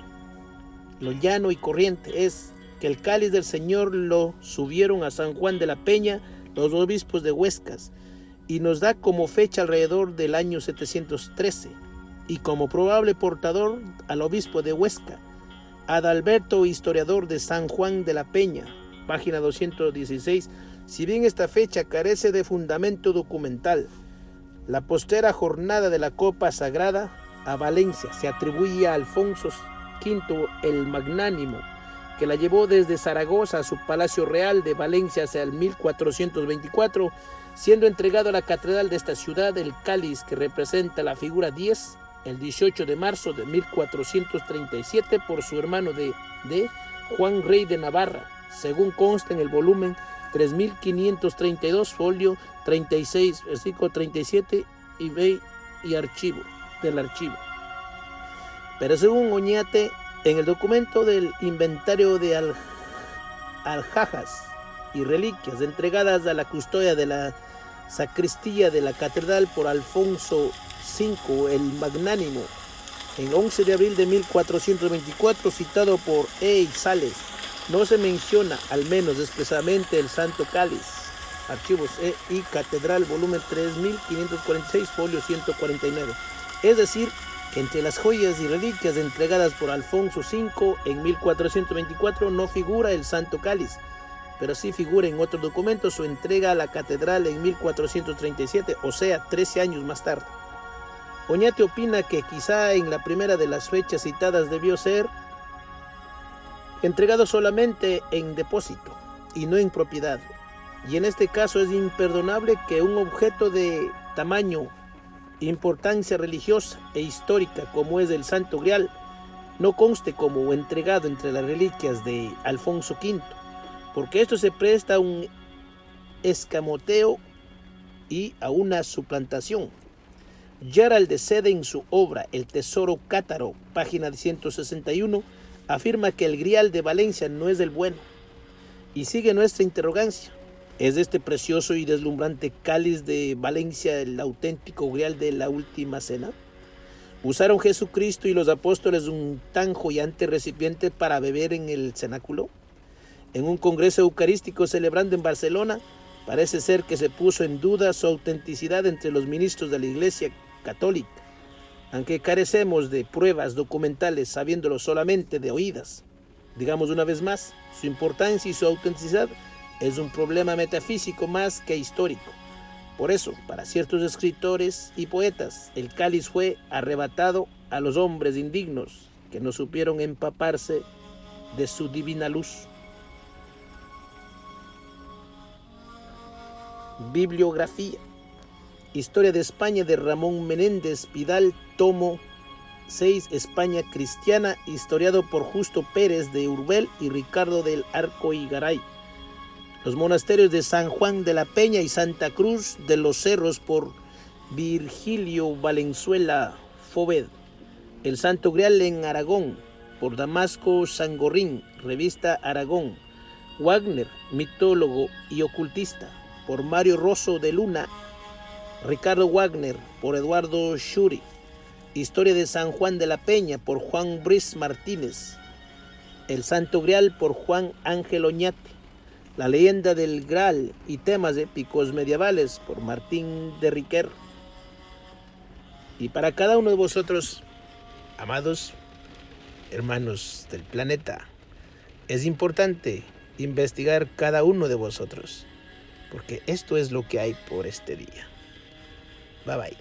Speaker 1: lo llano y corriente es que el cáliz del Señor lo subieron a San Juan de la Peña los obispos de Huescas, y nos da como fecha alrededor del año 713, y como probable portador al obispo de Huesca, Adalberto, historiador de San Juan de la Peña, página 216, si bien esta fecha carece de fundamento documental. La postera jornada de la copa sagrada a Valencia se atribuye a Alfonso V el Magnánimo, que la llevó desde Zaragoza a su palacio real de Valencia hacia el 1424, siendo entregado a la catedral de esta ciudad el cáliz que representa la figura 10 el 18 de marzo de 1437 por su hermano de Juan Rey de Navarra, según consta en el volumen 3532, folio 36, versículo 37 y archivo del archivo. Pero según Oñate, en el documento del inventario de alhajas y reliquias entregadas a la custodia de la sacristía de la catedral por Alfonso V el Magnánimo, en 11 de abril de 1424, citado por E. Sales, no se menciona, al menos expresamente, el Santo Cáliz. Archivos E. y Catedral, volumen 3546, folio 149. Es decir, que entre las joyas y reliquias entregadas por Alfonso V en 1424 no figura el Santo Cáliz, pero sí figura en otro documento su entrega a la catedral en 1437, o sea, 13 años más tarde. Oñate opina que quizá en la primera de las fechas citadas debió ser entregado solamente en depósito y no en propiedad, y en este caso es imperdonable que un objeto de tamaño, importancia religiosa e histórica como es el Santo Grial no conste como entregado entre las reliquias de Alfonso V, porque esto se presta a un escamoteo y a una suplantación. Gerald de Sede, en su obra El Tesoro Cátaro, página 161, afirma que el Grial de Valencia no es el bueno, y sigue nuestra interrogancia: ¿es este precioso y deslumbrante cáliz de Valencia el auténtico Grial de la Última Cena? ¿Usaron Jesucristo y los apóstoles un tan joyante recipiente para beber en el cenáculo? En un congreso eucarístico celebrando en Barcelona, parece ser que se puso en duda su autenticidad entre los ministros de la Iglesia Católica, aunque carecemos de pruebas documentales, sabiéndolo solamente de oídas. Digamos una vez más, su importancia y su autenticidad es un problema metafísico más que histórico. Por eso, para ciertos escritores y poetas, el cáliz fue arrebatado a los hombres indignos que no supieron empaparse de su divina luz. Bibliografía: Historia de España de Ramón Menéndez Pidal, tomo 6, España cristiana, historiado por Justo Pérez de Urbel y Ricardo del Arco y Garay. Los monasterios de San Juan de la Peña y Santa Cruz de los Cerros por Virgilio Valenzuela Foved. El Santo Grial en Aragón por Damasco Sangorrín, revista Aragón. Wagner, mitólogo y ocultista, por Mario Rosso de Luna. Ricardo Wagner, por Eduardo Shuri. Historia de San Juan de la Peña, por Juan Briz Martínez. El Santo Grial, por Juan Ángel Oñate. La leyenda del Graal y temas épicos medievales, por Martín de Riquer. Y para cada uno de vosotros, amados hermanos del planeta, es importante investigar cada uno de vosotros, porque esto es lo que hay por este día. Bye bye.